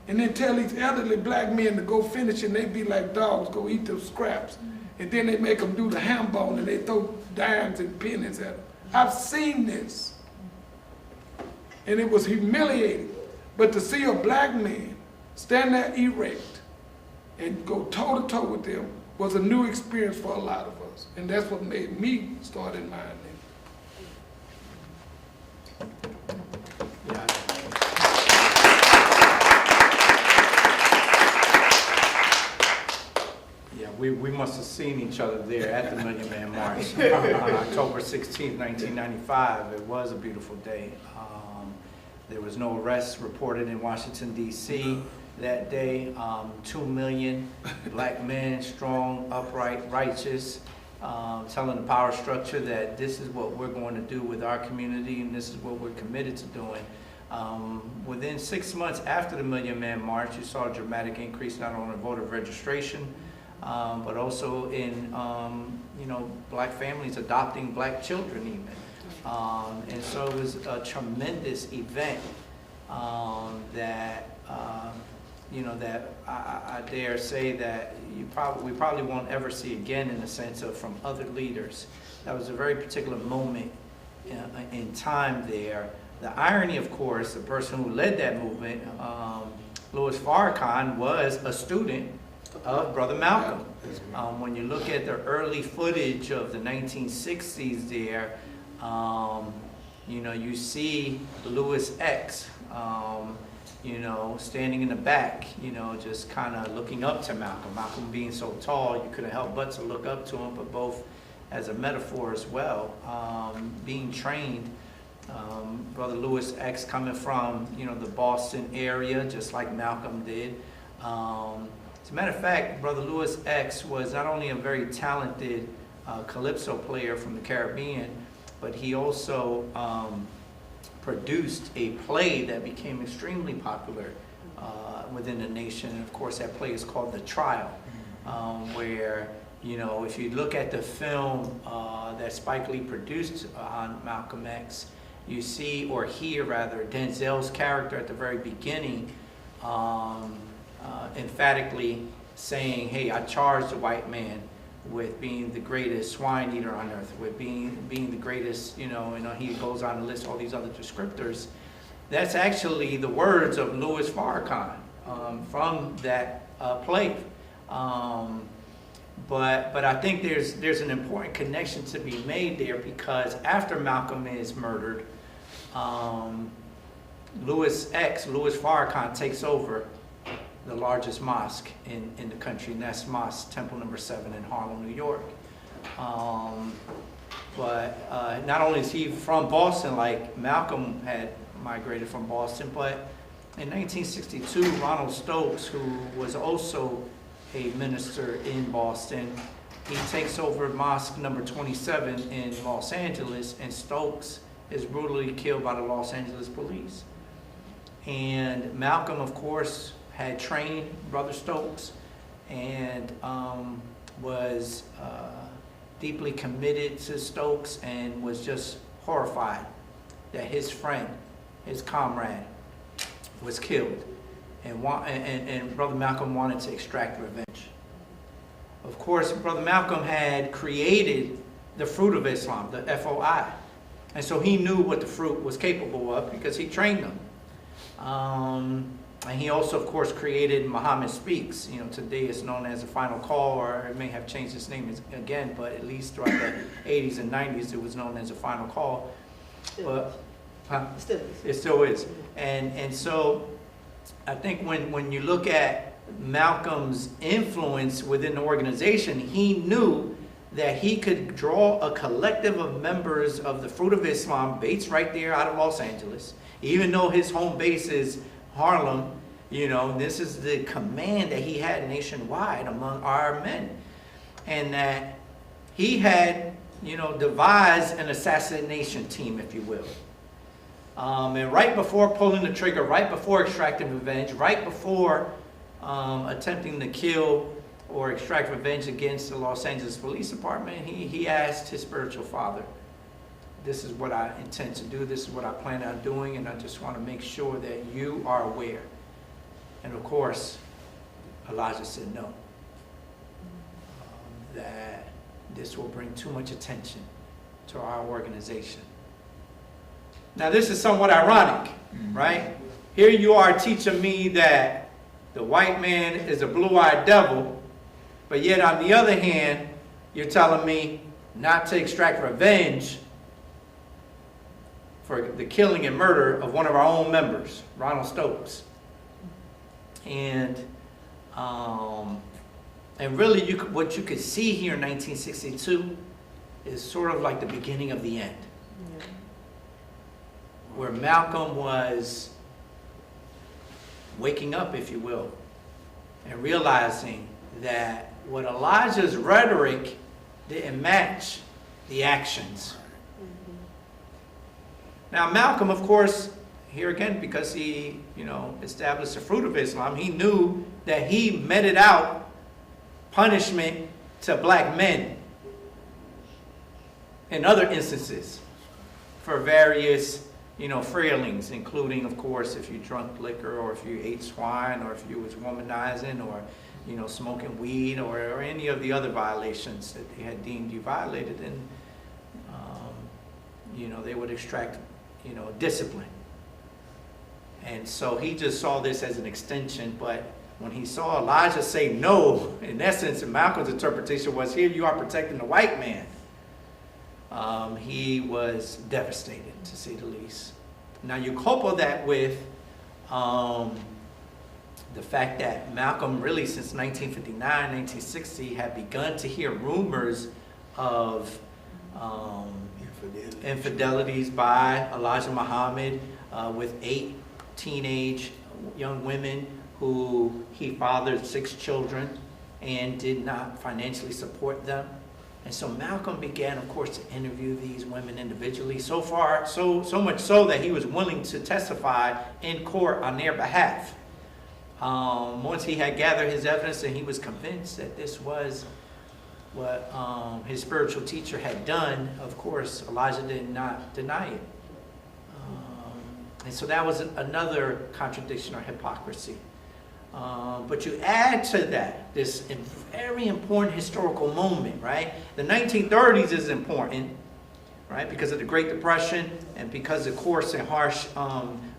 and then tell these elderly black men to go finish, and they'd be like dogs, go eat the scraps. And then they make them do the ham bone and they throw dimes and pennies at them. I've seen this. And it was humiliating. But to see a black man stand there erect and go toe to toe with them was a new experience for a lot of us. And that's what made me start admiring them. Yeah. Yeah, we must have seen each other there at the Million Man March on October 16, 1995. It was a beautiful day. There was no arrests reported in Washington, D.C. that day. 2 million black men, strong, upright, righteous, telling the power structure that this is what we're going to do with our community and this is what we're committed to doing. Within 6 months after the Million Man March, you saw a dramatic increase not only in voter registration, but also in black families adopting black children even. And so it was a tremendous event that that I dare say that we probably won't ever see again, in the sense of from other leaders. That was a very particular moment in time there. The irony, of course, the person who led that movement, Louis Farrakhan, was a student of Brother Malcolm. When you look at the early footage of the 1960s there, you see Louis X, standing in the back, just kind of looking up to Malcolm. Malcolm being so tall, you couldn't help but to look up to him, but both as a metaphor as well. Being trained, Brother Louis X coming from, the Boston area, just like Malcolm did. As a matter of fact, Brother Louis X was not only a very talented calypso player from the Caribbean, but he also produced a play that became extremely popular within the nation. And of course, that play is called The Trial, where, if you look at the film that Spike Lee produced on Malcolm X, you see, or hear rather, Denzel's character at the very beginning emphatically saying, hey, I charge the white man with being the greatest swine eater on earth, with being the greatest, he goes on to list all these other descriptors. That's actually the words of Louis Farrakhan from that play. But I think there's an important connection to be made there, because after Malcolm is murdered, Louis Farrakhan takes over the largest mosque in the country, and that's Mosque Temple No. 7 in Harlem, New York. But not only is he from Boston, like Malcolm had migrated from Boston, but in 1962, Ronald Stokes, who was also a minister in Boston, he takes over Mosque No. 27 in Los Angeles, and Stokes is brutally killed by the Los Angeles police. And Malcolm, of course, had trained Brother Stokes and was deeply committed to Stokes, and was just horrified that his friend, his comrade, was killed. And Brother Malcolm wanted to extract revenge. Of course, Brother Malcolm had created the Fruit of Islam, the FOI. And so he knew what the fruit was capable of because he trained them. And he also, of course, created Muhammad Speaks. Today it's known as The Final Call, or it may have changed its name again, but at least throughout the 80s and 90s it was known as The Final Call. But it still is. And so I think when you look at Malcolm's influence within the organization, he knew that he could draw a collective of members of the Fruit of Islam, based right there out of Los Angeles. Even though his home base is Harlem, this is the command that he had nationwide among our men. and that he had, devised an assassination team, if you will. And right before pulling the trigger, right before extracting revenge, right before attempting to kill or extract revenge against the Los Angeles Police Department, he asked his spiritual father, this is what I intend to do, this is what I plan on doing, and I just want to make sure that you are aware. And of course, Elijah said no. That this will bring too much attention to our organization. Now this is somewhat ironic, right? Here you are teaching me that the white man is a blue-eyed devil, but yet on the other hand, you're telling me not to extract revenge for the killing and murder of one of our own members, Ronald Stokes. And really, what you could see here in 1962 is sort of like the beginning of the end. Yeah. Where Malcolm was waking up, if you will, and realizing that what Elijah's rhetoric didn't match the actions. Now, Malcolm, of course, here again, because he, established the fruit of Islam, he knew that he meted out punishment to black men in other instances for various, failings, including, of course, if you drunk liquor, or if you ate swine, or if you was womanizing, or, smoking weed, or any of the other violations that they had deemed you violated, and, they would extract, discipline. And so he just saw this as an extension, but when he saw Elijah say no, in essence, Malcolm's interpretation was, here you are protecting the white man. He was devastated, to say the least. Now you couple that with the fact that Malcolm really since 1959, 1960 had begun to hear rumors of infidelities by Elijah Muhammad with 8 teenage young women who he fathered 6 children and did not financially support them. And so Malcolm began, of course, to interview these women individually, so much so that he was willing to testify in court on their behalf. Once he had gathered his evidence and he was convinced that this was what his spiritual teacher had done, of course, Elijah did not deny it. And so that was another contradiction or hypocrisy. But you add to that this very important historical moment, right? The 1930s is important, right, because of the Great Depression and because of coarse and harsh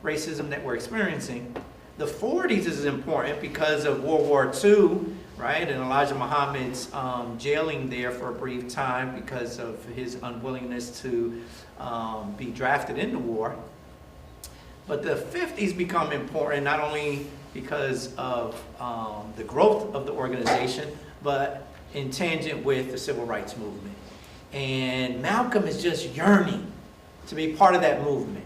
racism that we're experiencing. The 40s is important because of World War II, right, and Elijah Muhammad's jailing there for a brief time because of his unwillingness to be drafted into war. But the 50s become important not only because of the growth of the organization, but in tangent with the civil rights movement. And Malcolm is just yearning to be part of that movement.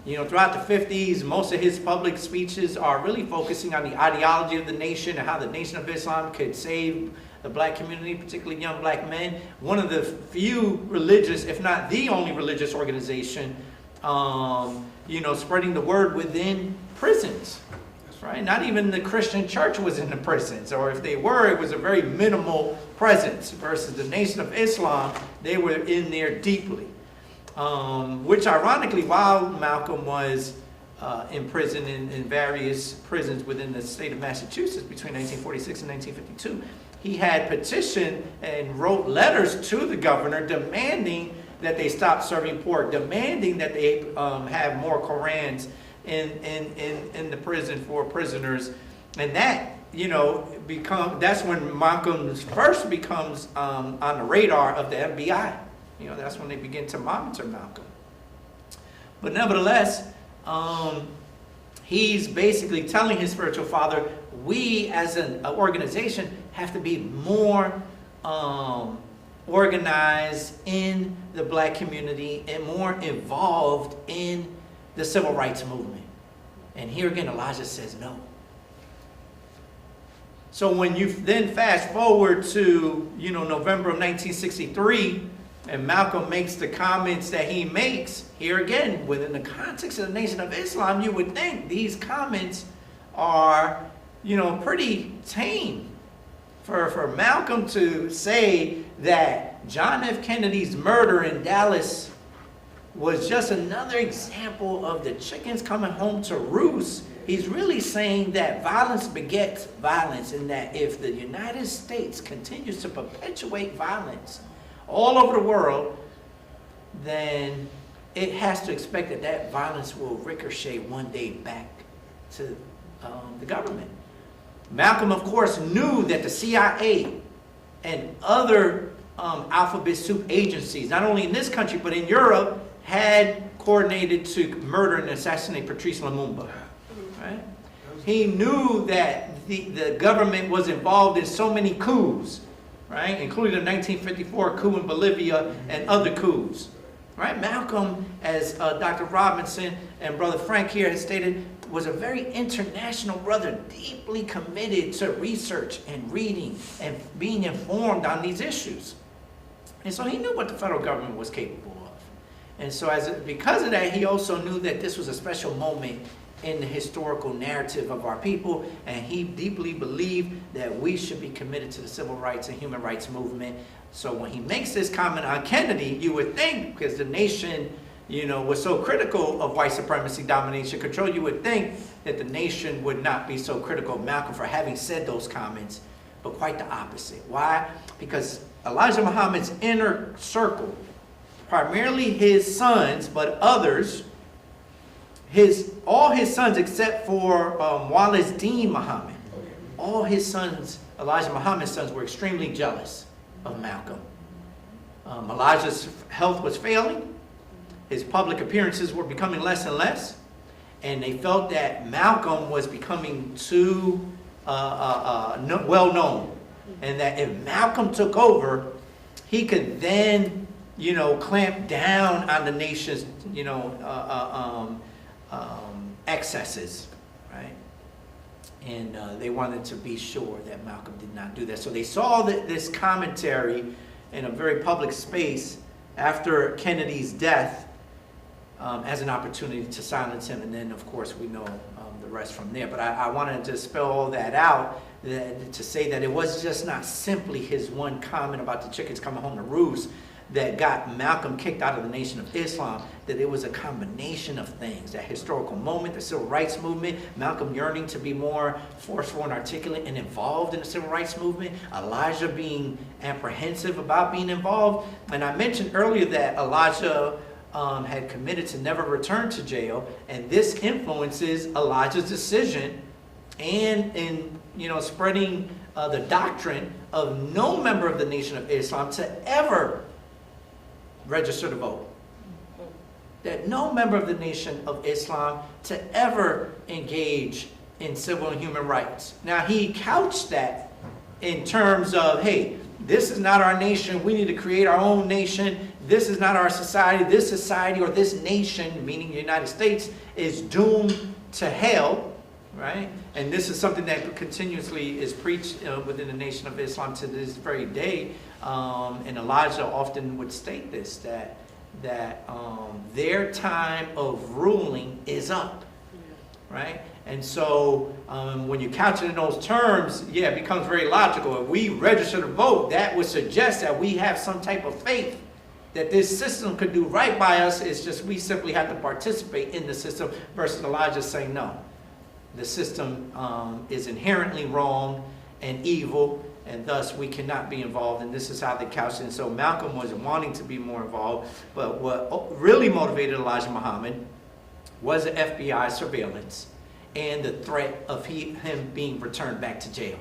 Throughout the 50s, most of his public speeches are really focusing on the ideology of the nation and how the Nation of Islam could save the black community, particularly young black men. One of the few religious, if not the only religious organization, spreading the word within prisons. Right? Not even the Christian church was in the prisons, or if they were, it was a very minimal presence versus the Nation of Islam. They were in there deeply. Which ironically, while Malcolm was in prison in various prisons within the state of Massachusetts between 1946 and 1952, he had petitioned and wrote letters to the governor demanding that they stop serving pork, demanding that they have more Korans in the prison for prisoners. And that, that's when Malcolm first becomes on the radar of the FBI. That's when they begin to monitor Malcolm. But nevertheless, he's basically telling his spiritual father, we as an organization have to be more organized in the black community and more involved in the civil rights movement. And here again, Elijah says no. So when you then fast forward to, November of 1963, and Malcolm makes the comments that he makes, here again, within the context of the Nation of Islam, you would think these comments are, pretty tame. For Malcolm to say that John F. Kennedy's murder in Dallas was just another example of the chickens coming home to roost, he's really saying that violence begets violence, and that if the United States continues to perpetuate violence all over the world, then it has to expect that that violence will ricochet one day back to the government. Malcolm, of course, knew that the CIA and other alphabet soup agencies, not only in this country but in Europe, had coordinated to murder and assassinate Patrice Lumumba. Right? He knew that the government was involved in so many coups, right? Including the 1954 coup in Bolivia and other coups. Right? Malcolm, as Dr. Robinson and Brother Frank here has stated, was a very international brother, deeply committed to research and reading and being informed on these issues. And so he knew what the federal government was capable of. And so because of that, he also knew that this was a special moment in the historical narrative of our people, and he deeply believed that we should be committed to the civil rights and human rights movement. So when he makes this comment on Kennedy, you would think, because the nation, was so critical of white supremacy, domination, control, you would think that the nation would not be so critical of Malcolm for having said those comments, but quite the opposite. Why? Because Elijah Muhammad's inner circle, primarily his sons, but others, all his sons except for Wallace Dean Muhammad, all his sons, Elijah Muhammad's sons, were extremely jealous of Malcolm. Elijah's health was failing. His public appearances were becoming less and less. And they felt that Malcolm was becoming too well known. And that if Malcolm took over, he could then, clamp down on the nation's, excesses, right? And they wanted to be sure that Malcolm did not do that. So they saw this commentary in a very public space after Kennedy's death as an opportunity to silence him. And then, of course, we know the rest from there. But I wanted to spell all that out to say that it was just not simply his one comment about the chickens coming home to roost that got Malcolm kicked out of the Nation of Islam, that it was a combination of things. That historical moment, the civil rights movement, Malcolm yearning to be more forceful and articulate and involved in the civil rights movement, Elijah being apprehensive about being involved. And I mentioned earlier that Elijah had committed to never return to jail, and this influences Elijah's decision and in spreading the doctrine of no member of the Nation of Islam to ever register to vote. That no member of the Nation of Islam to ever engage in civil and human rights. Now, he couched that in terms of, hey, this is not our nation. We need to create our own nation. This is not our society. This society or this nation, meaning the United States, is doomed to hell, right? And this is something that continuously is preached within the Nation of Islam to this very day. And Elijah often would state this, that their time of ruling is up, right? And so when you couch it in those terms, yeah, it becomes very logical. If we register to vote, that would suggest that we have some type of faith that this system could do right by us. It's just we simply have to participate in the system, versus Elijah saying, no, the system is inherently wrong and evil, and thus we cannot be involved. And this is how they couched it. And so Malcolm was wanting to be more involved, but what really motivated Elijah Muhammad was the FBI surveillance and the threat of him being returned back to jail.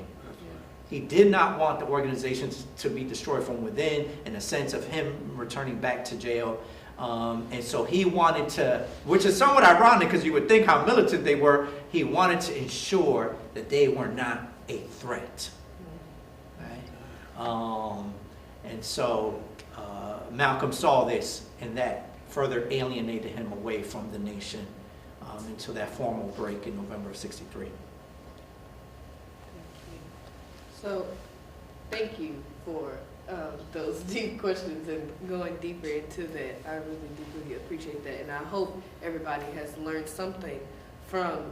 He did not want the organization to be destroyed from within, in a sense of him returning back to jail. And so he wanted to, which is somewhat ironic because you would think how militant they were, he wanted to ensure that they were not a threat. Right? And so Malcolm saw this, and that further alienated him away from the nation until that formal break in November of '63. So, thank you for those deep questions and going deeper into that. I really deeply appreciate that, and I hope everybody has learned something from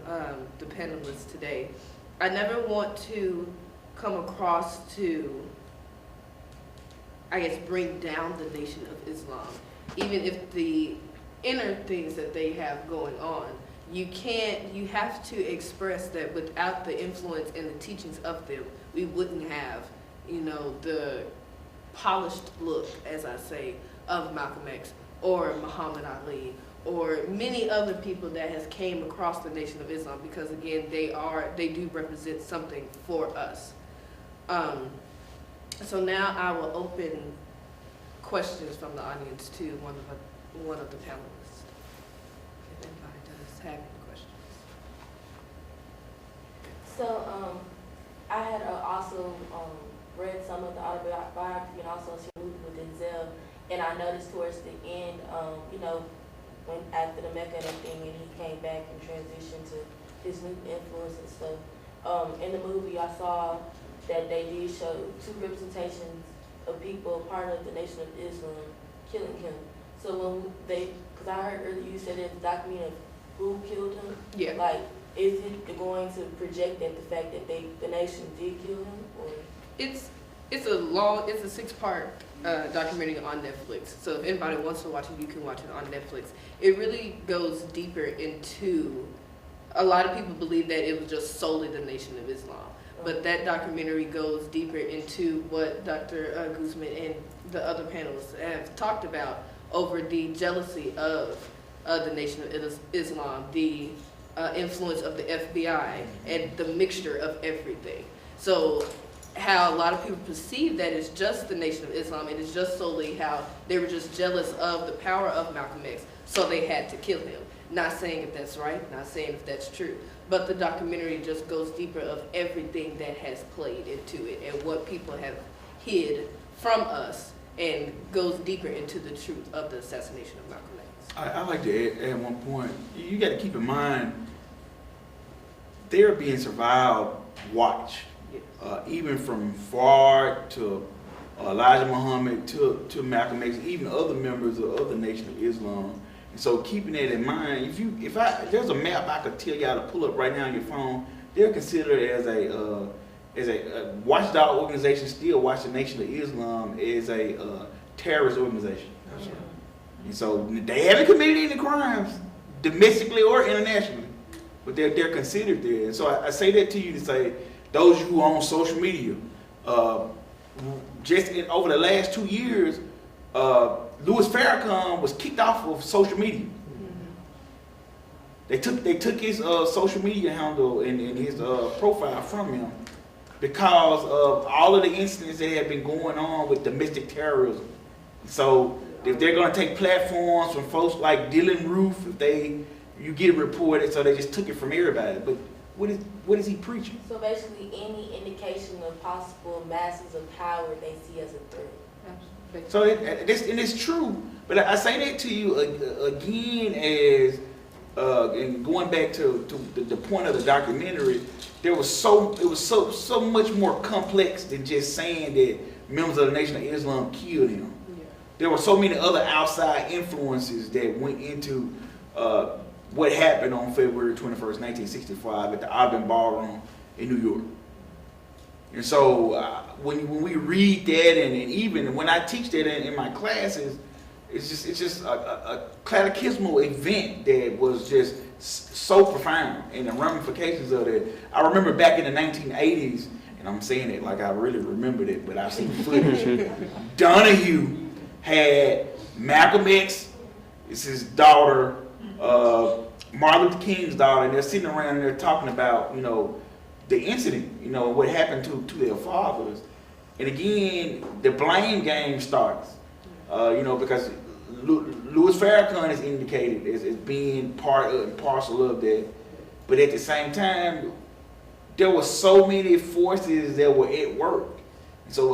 the panelists today. I never want to come across to, I guess, bring down the Nation of Islam, even if the inner things that they have going on. You have to express that without the influence and the teachings of them, we wouldn't have, the polished look, as I say, of Malcolm X or Muhammad Ali or many other people that has came across the Nation of Islam, because again, they do represent something for us. So now I will open questions from the audience to one of the panelists. If anybody does have any questions. So I had also read some of the autobiography and also seen a movie with Denzel, and I noticed towards the end, when after the Mecca and everything, and he came back and transitioned to his new influence and stuff. In the movie, I saw that they did show two representations of people, part of the Nation of Islam, killing him. So because I heard earlier you said there's a documentary of who killed him. Yeah. Like, is it going to project that the fact that the nation did kill him, or? It's a 6-part documentary on Netflix. So if anybody wants to watch it, you can watch it on Netflix. It really goes deeper into, a lot of people believe that it was just solely the Nation of Islam. But that documentary goes deeper into what Dr. Guzman and the other panelists have talked about over the jealousy of the Nation of Islam, the influence of the FBI, and the mixture of everything. So how a lot of people perceive that it's just the Nation of Islam, and it's just solely how they were just jealous of the power of Malcolm X, so they had to kill him. Not saying if that's right, not saying if that's true, but the documentary just goes deeper of everything that has played into it and what people have hid from us, and goes deeper into the truth of the assassination of Malcolm X. I like to add one point. You got to keep in mind, they're being survived, watch. Even from Fard to Elijah Muhammad to Malcolm X, even other members of the Nation of Islam. And so keeping that in mind, if there's a map I could tell y'all to pull up right now on your phone, they're considered as a watchdog organization, still watch the Nation of Islam as a terrorist organization. And so they haven't committed any crimes, domestically or internationally, but they're considered there. And so I say that to you to say, those who own social media, over the last 2 years, Louis Farrakhan was kicked off of social media. Mm-hmm. They took his social media handle and his profile from him because of all of the incidents that have been going on with domestic terrorism. So if they're going to take platforms from folks like Dylan Roof, you get it reported, so they just took it from everybody. But what is he preaching? So basically, any indication of possible masses of power they see as a threat. Absolutely. So it's true, but I say that to you again as and going back to the point of the documentary, it was so much more complex than just saying that members of the Nation of Islam killed him. Yeah. There were so many other outside influences that went into what happened on February 21st, 1965 at the Auburn Ballroom in New York. And so when we read that, and even when I teach that in my classes, it's just a catechismal event that was just so profound, and the ramifications of it. I remember back in the 1980s, and I'm saying it like I really remembered it, but I've seen footage. Donahue had Malcolm X, it's his daughter, Martin Luther King's daughter, and they're sitting around and they're talking about, the incident, what happened to their fathers. And again, the blame game starts, because Louis Farrakhan is indicated as being part and parcel of that. But at the same time, there were so many forces that were at work. So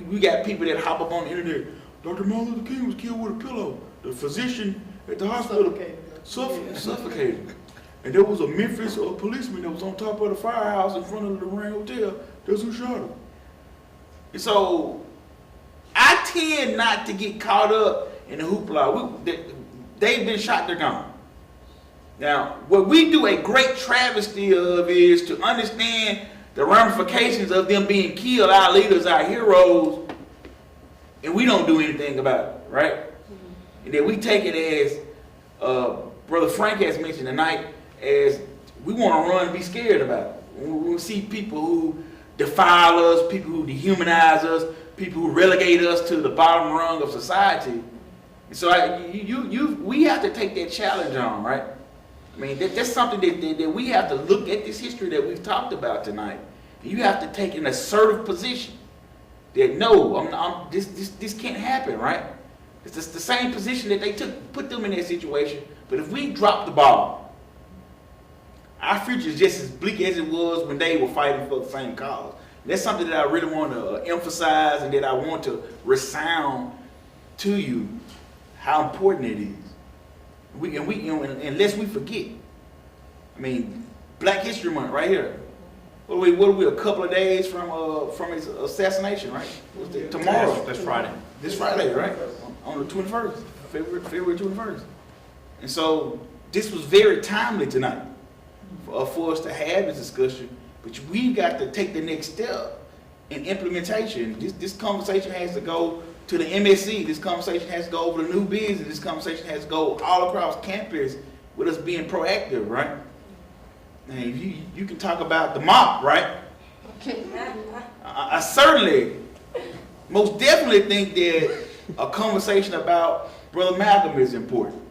we got people that hop up on the internet. Dr. Martin Luther King was killed with a pillow. The physician at the hospital suffocated. And there was a Memphis policeman that was on top of the firehouse in front of the Lorraine Hotel That's who shot him. And so I tend not to get caught up in the hoopla. They've been shot, they're gone. Now, what we do a great travesty of is to understand the ramifications of them being killed, our leaders, our heroes, and we don't do anything about it, right? Mm-hmm. And then we take it as, Brother Frank has mentioned tonight, as we want to run and be scared about it. We see people who defile us, people who dehumanize us, people who relegate us to the bottom rung of society. And so we have to take that challenge on, right? I mean, that's something that we have to look at this history that we've talked about tonight. You have to take an assertive position that no, this can't happen, right? It's just the same position that they put them in that situation. But if we drop the ball, our future is just as bleak as it was when they were fighting for the same cause. And that's something that I really want to emphasize and that I want to resound to you how important it is. Unless we forget. I mean, Black History Month right here. What are we a couple of days from his assassination, right? Tomorrow. That's Friday. This Friday, right? On the 21st, February 21st. And so this was very timely tonight for us to have this discussion. But we've got to take the next step in implementation. This conversation has to go to the MSC. This conversation has to go over to new business. This conversation has to go all across campus with us being proactive, right? And you can talk about the mob, right? I certainly, most definitely think that a conversation about Brother Malcolm is important.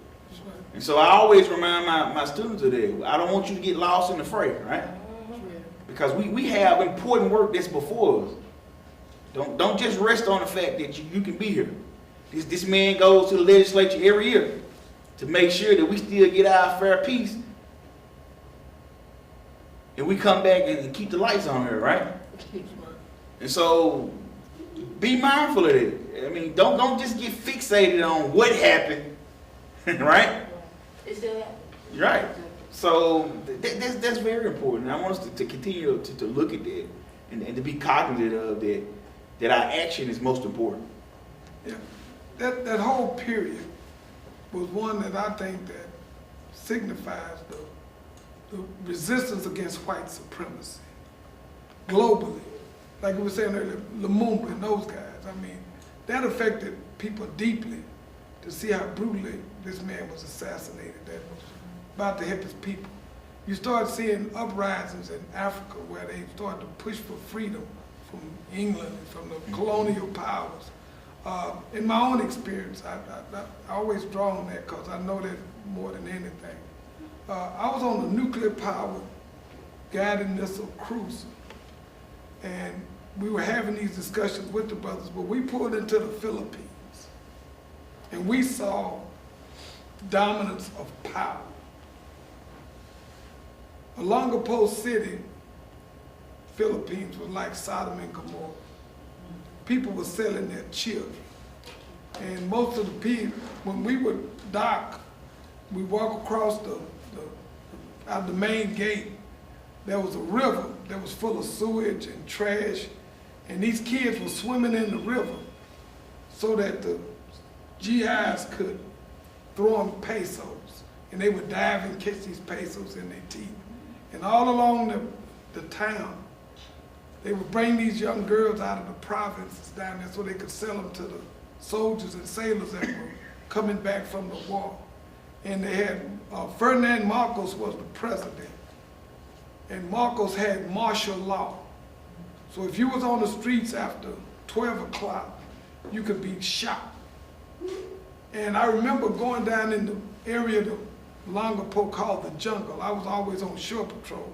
And so I always remind my students of that. I don't want you to get lost in the fray, right? Because we have important work that's before us. Don't just rest on the fact that you can be here. This man goes to the legislature every year to make sure that we still get our fair piece. And we come back and keep the lights on here, right? And so be mindful of it. I mean, don't just get fixated on what happened, right? It still happens. Right. So that's very important. I want us to continue to look at that and to be cognizant of that our action is most important. Yeah. That whole period was one that I think that signifies the resistance against white supremacy globally. Like we were saying earlier, Lumumba and those guys. I mean, that affected people deeply to see how brutally this man was assassinated. That was about to hit his people. You start seeing uprisings in Africa where they started to push for freedom from England, from the colonial powers. In my own experience, I always draw on that because I know that more than anything. I was on a nuclear-powered guided missile cruiser, and we were having these discussions with the brothers, but we pulled into the Philippines, and we saw dominance of power. Olongapo City, Philippines, was like Sodom and Gomorrah. People were selling their children. And most of the people, when we would dock, we walk across out the main gate, there was a river that was full of sewage and trash, and these kids were swimming in the river so that the GIs could throw them pesos, and they would dive and catch these pesos in their teeth. And all along the town, they would bring these young girls out of the provinces down there so they could sell them to the soldiers and sailors that were coming back from the war. And they had, Ferdinand Marcos was the president. And Marcos had martial law. So if you was on the streets after 12 o'clock, you could be shot. And I remember going down in the area of Longapo called the jungle. I was always on shore patrol.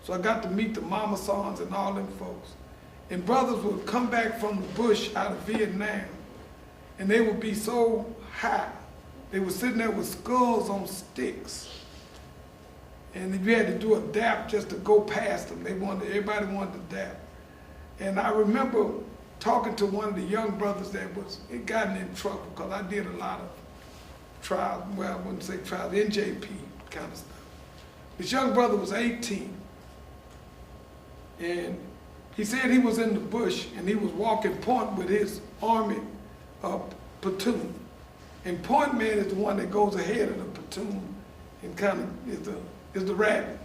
So I got to meet the Mama Sons and all them folks. And brothers would come back from the bush out of Vietnam, and they would be so high. They were sitting there with skulls on sticks. And you had to do a dap just to go past them. Everybody wanted to dap. And I remember talking to one of the young brothers that was gotten in trouble, because I did a lot of trials, well, I wouldn't say trials, NJP kind of stuff. This young brother was 18. And He said he was in the bush and he was walking point with his army platoon. And point man is the one that goes ahead of the platoon and kind of is the rabbit,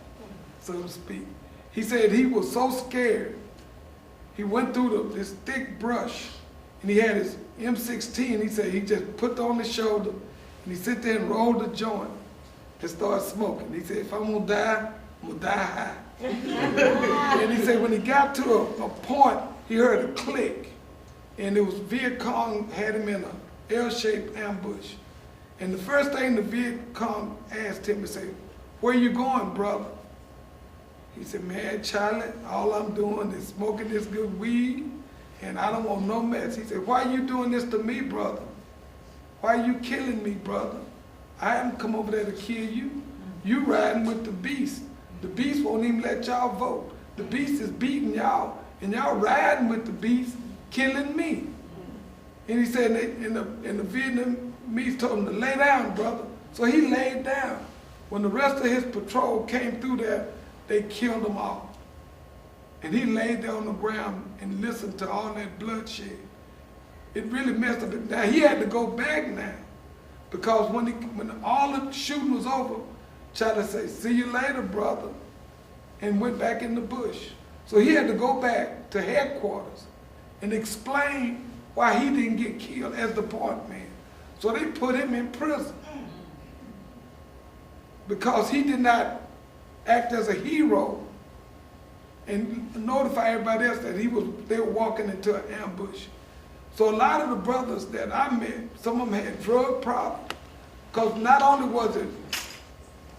so to speak. He said he was so scared, he went through this thick brush and he had his M16. He said he just put on his shoulder and he sit there and rolled the joint and started smoking. He said, if I'm gonna die, I'm gonna die high. And he said when he got to a point, he heard a click, and it was Viet Cong had him in an L-shaped ambush. And the first thing the Viet Cong asked him, he said, where you going, brother? He said, man, Charlie, all I'm doing is smoking this good weed, and I don't want no mess. He said, why are you doing this to me, brother? Why are you killing me, brother? I haven't come over there to kill you. You riding with the beast. The beast won't even let y'all vote. The beast is beating y'all, and y'all riding with the beast, killing me. And he said, and the Vietnamese told him to lay down, brother. So he laid down. When the rest of his patrol came through there, they killed them all. And he laid there on the ground and listened to all that bloodshed. It really messed up. Now he had to go back now, because when all the shooting was over, Charlie said, see you later, brother, and went back in the bush. So he had to go back to headquarters and explain why he didn't get killed as the point man. So they put him in prison because he did not act as a hero and notify everybody else that they were walking into an ambush. So a lot of the brothers that I met, some of them had drug problems, because not only was it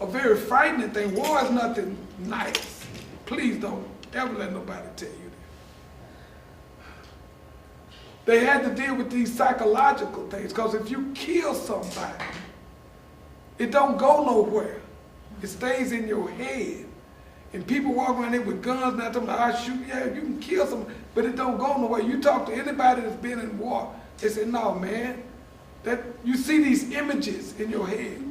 a very frightening thing, war is nothing nice. Please don't ever let nobody tell you that. They had to deal with these psychological things, because if you kill somebody, it don't go nowhere. It stays in your head. And people walk around there with guns, and them, I shoot, yeah, you can kill someone, but it don't go nowhere. You talk to anybody that's been in war, they say, no, man, that you see these images in your head.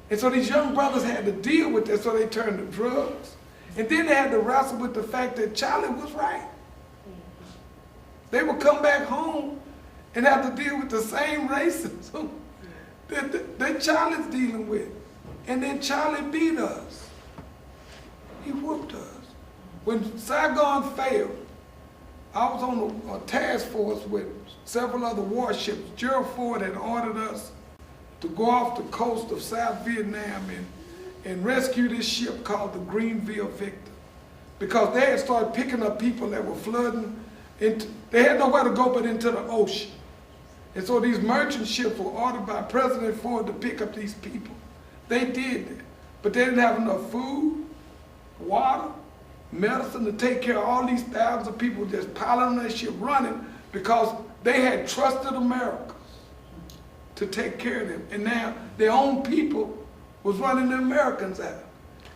And so these young brothers had to deal with that, so they turned to drugs. And then they had to wrestle with the fact that Charlie was right. They would come back home and have to deal with the same racism that Charlie's dealing with. And then Charlie beat us. He whooped us. When Saigon failed, I was on a task force with several other warships. Gerald Ford had ordered us to go off the coast of South Vietnam and rescue this ship called the Greenville Victor, because they had started picking up people that were flooding. They had nowhere to go but into the ocean. And so these merchant ships were ordered by President Ford to pick up these people. They did that, but they didn't have enough food, water, medicine to take care of all these thousands of people just piling on that ship running, because they had trusted America to take care of them. And now their own people was running the Americans out.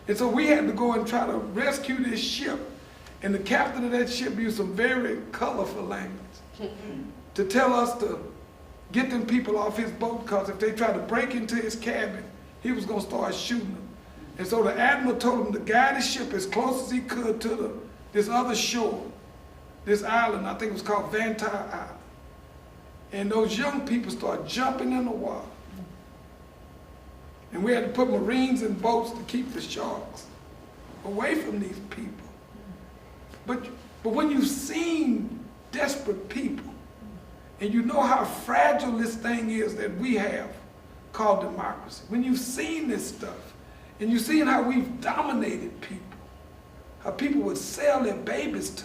And so we had to go and try to rescue this ship. And the captain of that ship used some very colorful language to tell us to get them people off his boat, because if they tried to break into his cabin, he was going to start shooting them. And so the admiral told him to guide his ship as close as he could to this other shore, this island, I think it was called Vantai Island. And those young people started jumping in the water. And we had to put Marines in boats to keep the sharks away from these people. But when you've seen desperate people, and you know how fragile this thing is that we have called democracy, when you've seen this stuff, and you've seen how we've dominated people, how people would sell their babies to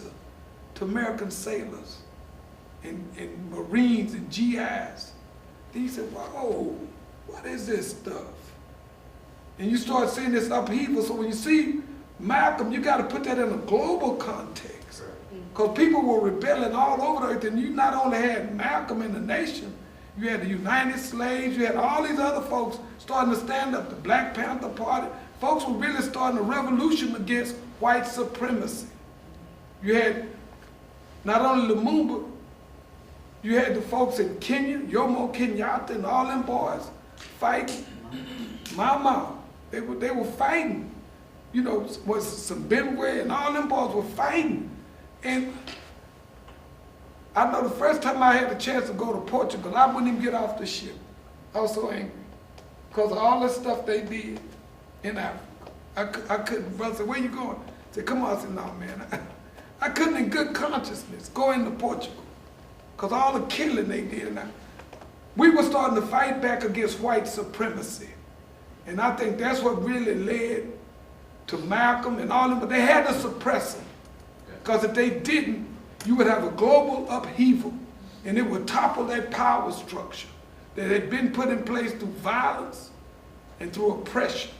American sailors and Marines and GIs, then you say, whoa, what is this stuff? And you start seeing this upheaval. So when you see Malcolm, you got to put that in a global context, because people were rebelling all over the earth, and you not only had Malcolm in the nation, you had the United Slaves, you had all these other folks starting to stand up, the Black Panther Party. Folks were really starting a revolution against white supremacy. You had not only Lumumba, you had the folks in Kenya, Jomo Kenyatta and all them boys fighting. Mama, they were fighting. You know, was Zimbabwe and all them boys were fighting. And I know the first time I had the chance to go to Portugal, I wouldn't even get off the ship. I was so angry because of all the stuff they did in Africa. I couldn't. Brother said, "Where you going?" I said, "Come on." I said, "No, man." I couldn't in good consciousness go into Portugal because all the killing they did. And we were starting to fight back against white supremacy. And I think that's what really led to Malcolm and all of them. But they had to suppress them. Because if they didn't, you would have a global upheaval. And it would topple that power structure that had been put in place through violence and through oppression.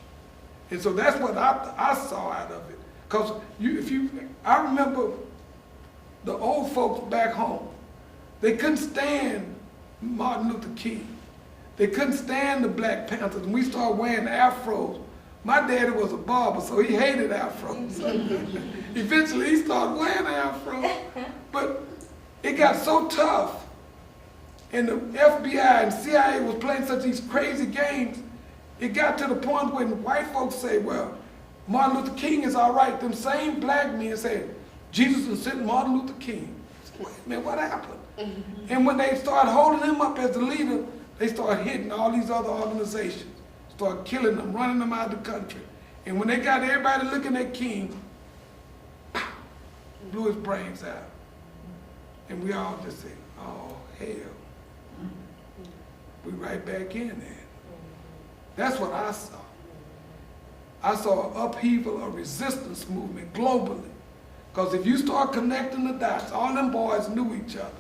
And so that's what I saw out of it. Because I remember the old folks back home, they couldn't stand Martin Luther King. They couldn't stand the Black Panthers. And we started wearing afros. My daddy was a barber, so he hated afros. Eventually he started wearing afros. But it got so tough, and the FBI and CIA was playing such these crazy games, it got to the point when white folks say, well, Martin Luther King is all right. Them same black men said, Jesus was sent Martin Luther King. Wait a minute, what happened? And when they started holding him up as the leader, they started hitting all these other organizations, started killing them, running them out of the country. And when they got everybody looking at King, blew his brains out. And we all just said, oh, hell. We right back in there. That's what I saw. I saw an upheaval, a resistance movement globally. Because if you start connecting the dots, all them boys knew each other.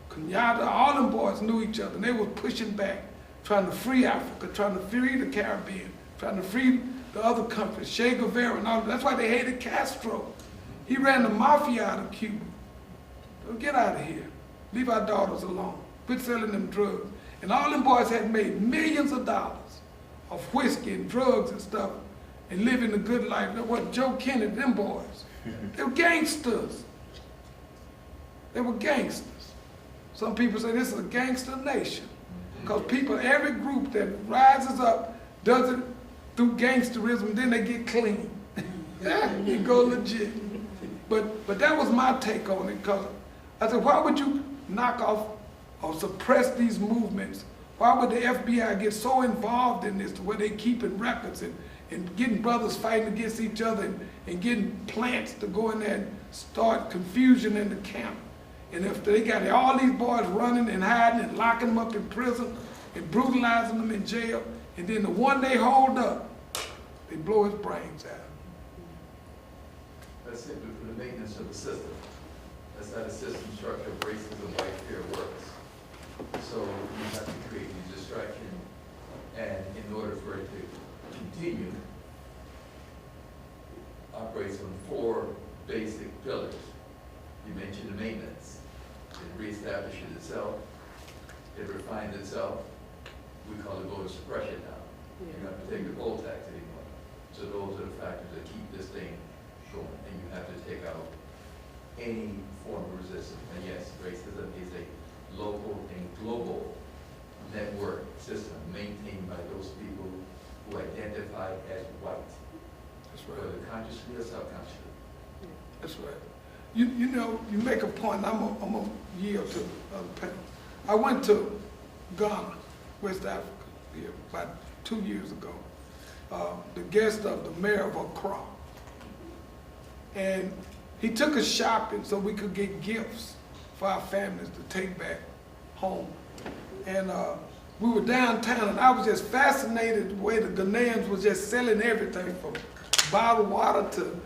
Kenyatta, all them boys knew each other. And they were pushing back, trying to free Africa, trying to free the Caribbean, trying to free the other countries, Che Guevara and all that. That's why they hated Castro. He ran the mafia out of Cuba. So get out of here. Leave our daughters alone. Quit selling them drugs. And all them boys had made millions of dollars of whiskey and drugs and stuff and living a good life. That was Joe Kennedy, them boys. They were gangsters. They were gangsters. Some people say this is a gangster nation. Because people, every group that rises up does it through gangsterism, then they get clean. You go legit. But that was my take on it, because I said, why would you knock off or suppress these movements? Why would the FBI get so involved in this to where they keeping records and getting brothers fighting against each other and getting plants to go in there and start confusion in the camp? And if they got all these boys running and hiding and locking them up in prison and brutalizing them in jail, and then the one they hold up, they blow his brains out. That's simply for the maintenance of the system. That's how the system structure of racism, white fear works. So you have to create these distractions, and in order for it to continue, operates on 4 basic pillars. You mentioned the maintenance. It reestablishes itself. It refines itself. We call it voter suppression now. You don't have to take the poll tax anymore. So those are the factors that keep this thing going. And you have to take out any form of resistance. And yes, racism is a local and global network system maintained by those people who identify as white. That's right. Whether consciously or subconsciously. That's right. You know, you make a point. I'm a yield to the other panel. I went to Ghana, West Africa, here about 2 years ago. The guest of the mayor of Accra. And he took us shopping so we could get gifts for our families to take back home. And we were downtown, and I was just fascinated the way the Ghanaians was just selling everything from bottled water to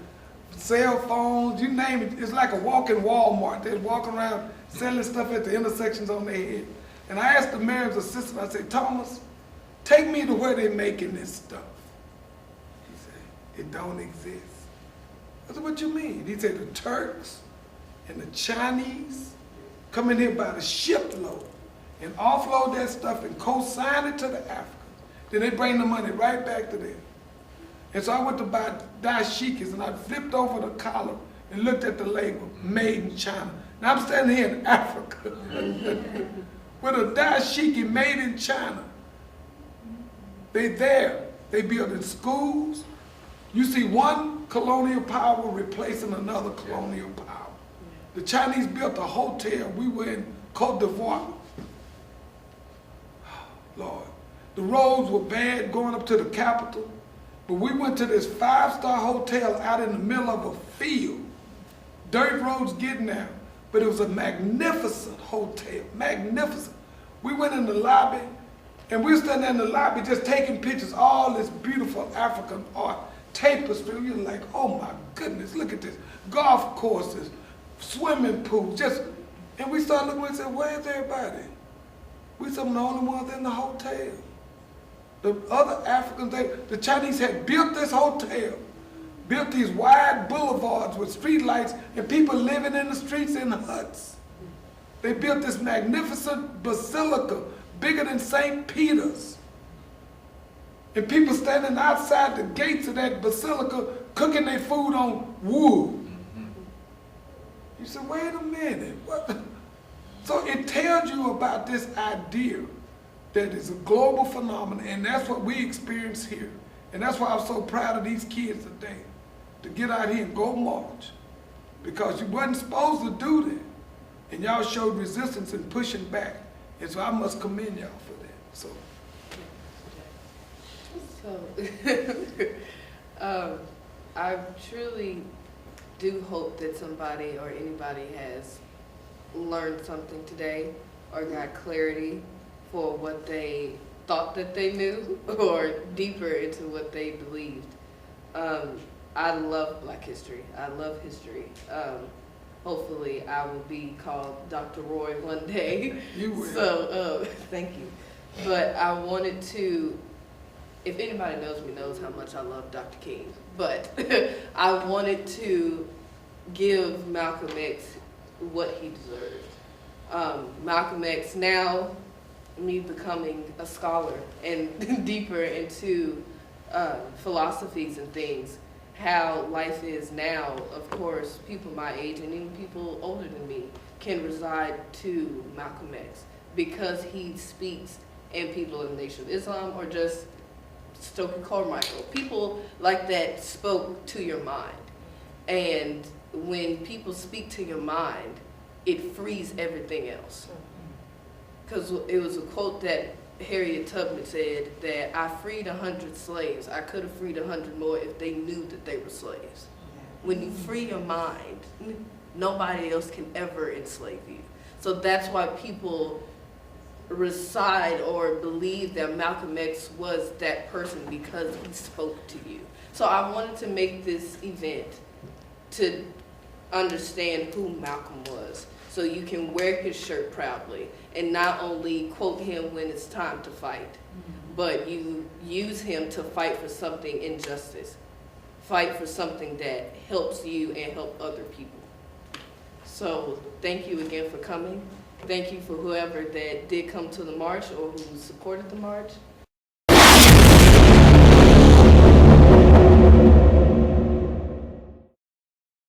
cell phones, you name it. It's like a walking Walmart. They're walking around selling stuff at the intersections on their head. And I asked the mayor's assistant, I said, Thomas, take me to where they're making this stuff. He said, it don't exist. I said, what you mean? He said, the Turks and the Chinese come in here by the shipload and offload that stuff and co-sign it to the Africans. Then they bring the money right back to them. And so I went to buy dashikis, and I flipped over the collar and looked at the label, made in China. Now I'm standing here in Africa with a dashiki made in China. They there. They building schools. You see one colonial power replacing another colonial power. The Chinese built a hotel. We were in Cote d'Ivoire. Lord. The roads were bad going up to the capital, but we went to this 5-star hotel out in the middle of a field. Dirt roads getting there, but it was a magnificent hotel, magnificent. We went in the lobby, and we were standing in the lobby just taking pictures, all this beautiful African art, tapestry. We were like, oh my goodness, look at this. Golf courses, swimming pools, and we started looking and said, where's everybody? We some of the only ones in the hotel. The other Africans, the Chinese had built this hotel, built these wide boulevards with street lights and people living in the streets in huts. They built this magnificent basilica, bigger than St. Peter's. And people standing outside the gates of that basilica cooking their food on wood. You said, wait a minute, what? So it tells you about this idea that is a global phenomenon, and that's what we experience here. And that's why I'm so proud of these kids today, to get out here and go march. Because you wasn't supposed to do that. And y'all showed resistance and pushing back. And so I must commend y'all for that. So, I truly do hope that somebody or anybody has learned something today or got clarity for what they thought that they knew or deeper into what they believed. I love Black history. I love history. Hopefully I will be called Dr. Roy one day. You will. So, thank you. But I wanted to, if anybody knows me knows how much I love Dr. King, but I wanted to give Malcolm X what he deserved. Malcolm X, now me becoming a scholar and deeper into philosophies and things, how life is now, of course, people my age and even people older than me can reside to Malcolm X because he speaks and people in the Nation of Islam or just Stokely Carmichael. People like that spoke to your mind. And when people speak to your mind, it frees everything else. Because it was a quote that Harriet Tubman said that I freed 100 slaves. I could have freed 100 more if they knew that they were slaves. When you free your mind, nobody else can ever enslave you. So that's why people reside or believe that Malcolm X was that person because he spoke to you. So I wanted to make this event to understand who Malcolm was, so you can wear his shirt proudly and not only quote him when it's time to fight, but you use him to fight for something injustice, fight for something that helps you and help other people. So thank you again for coming. Thank you for whoever that did come to the march or who supported the march.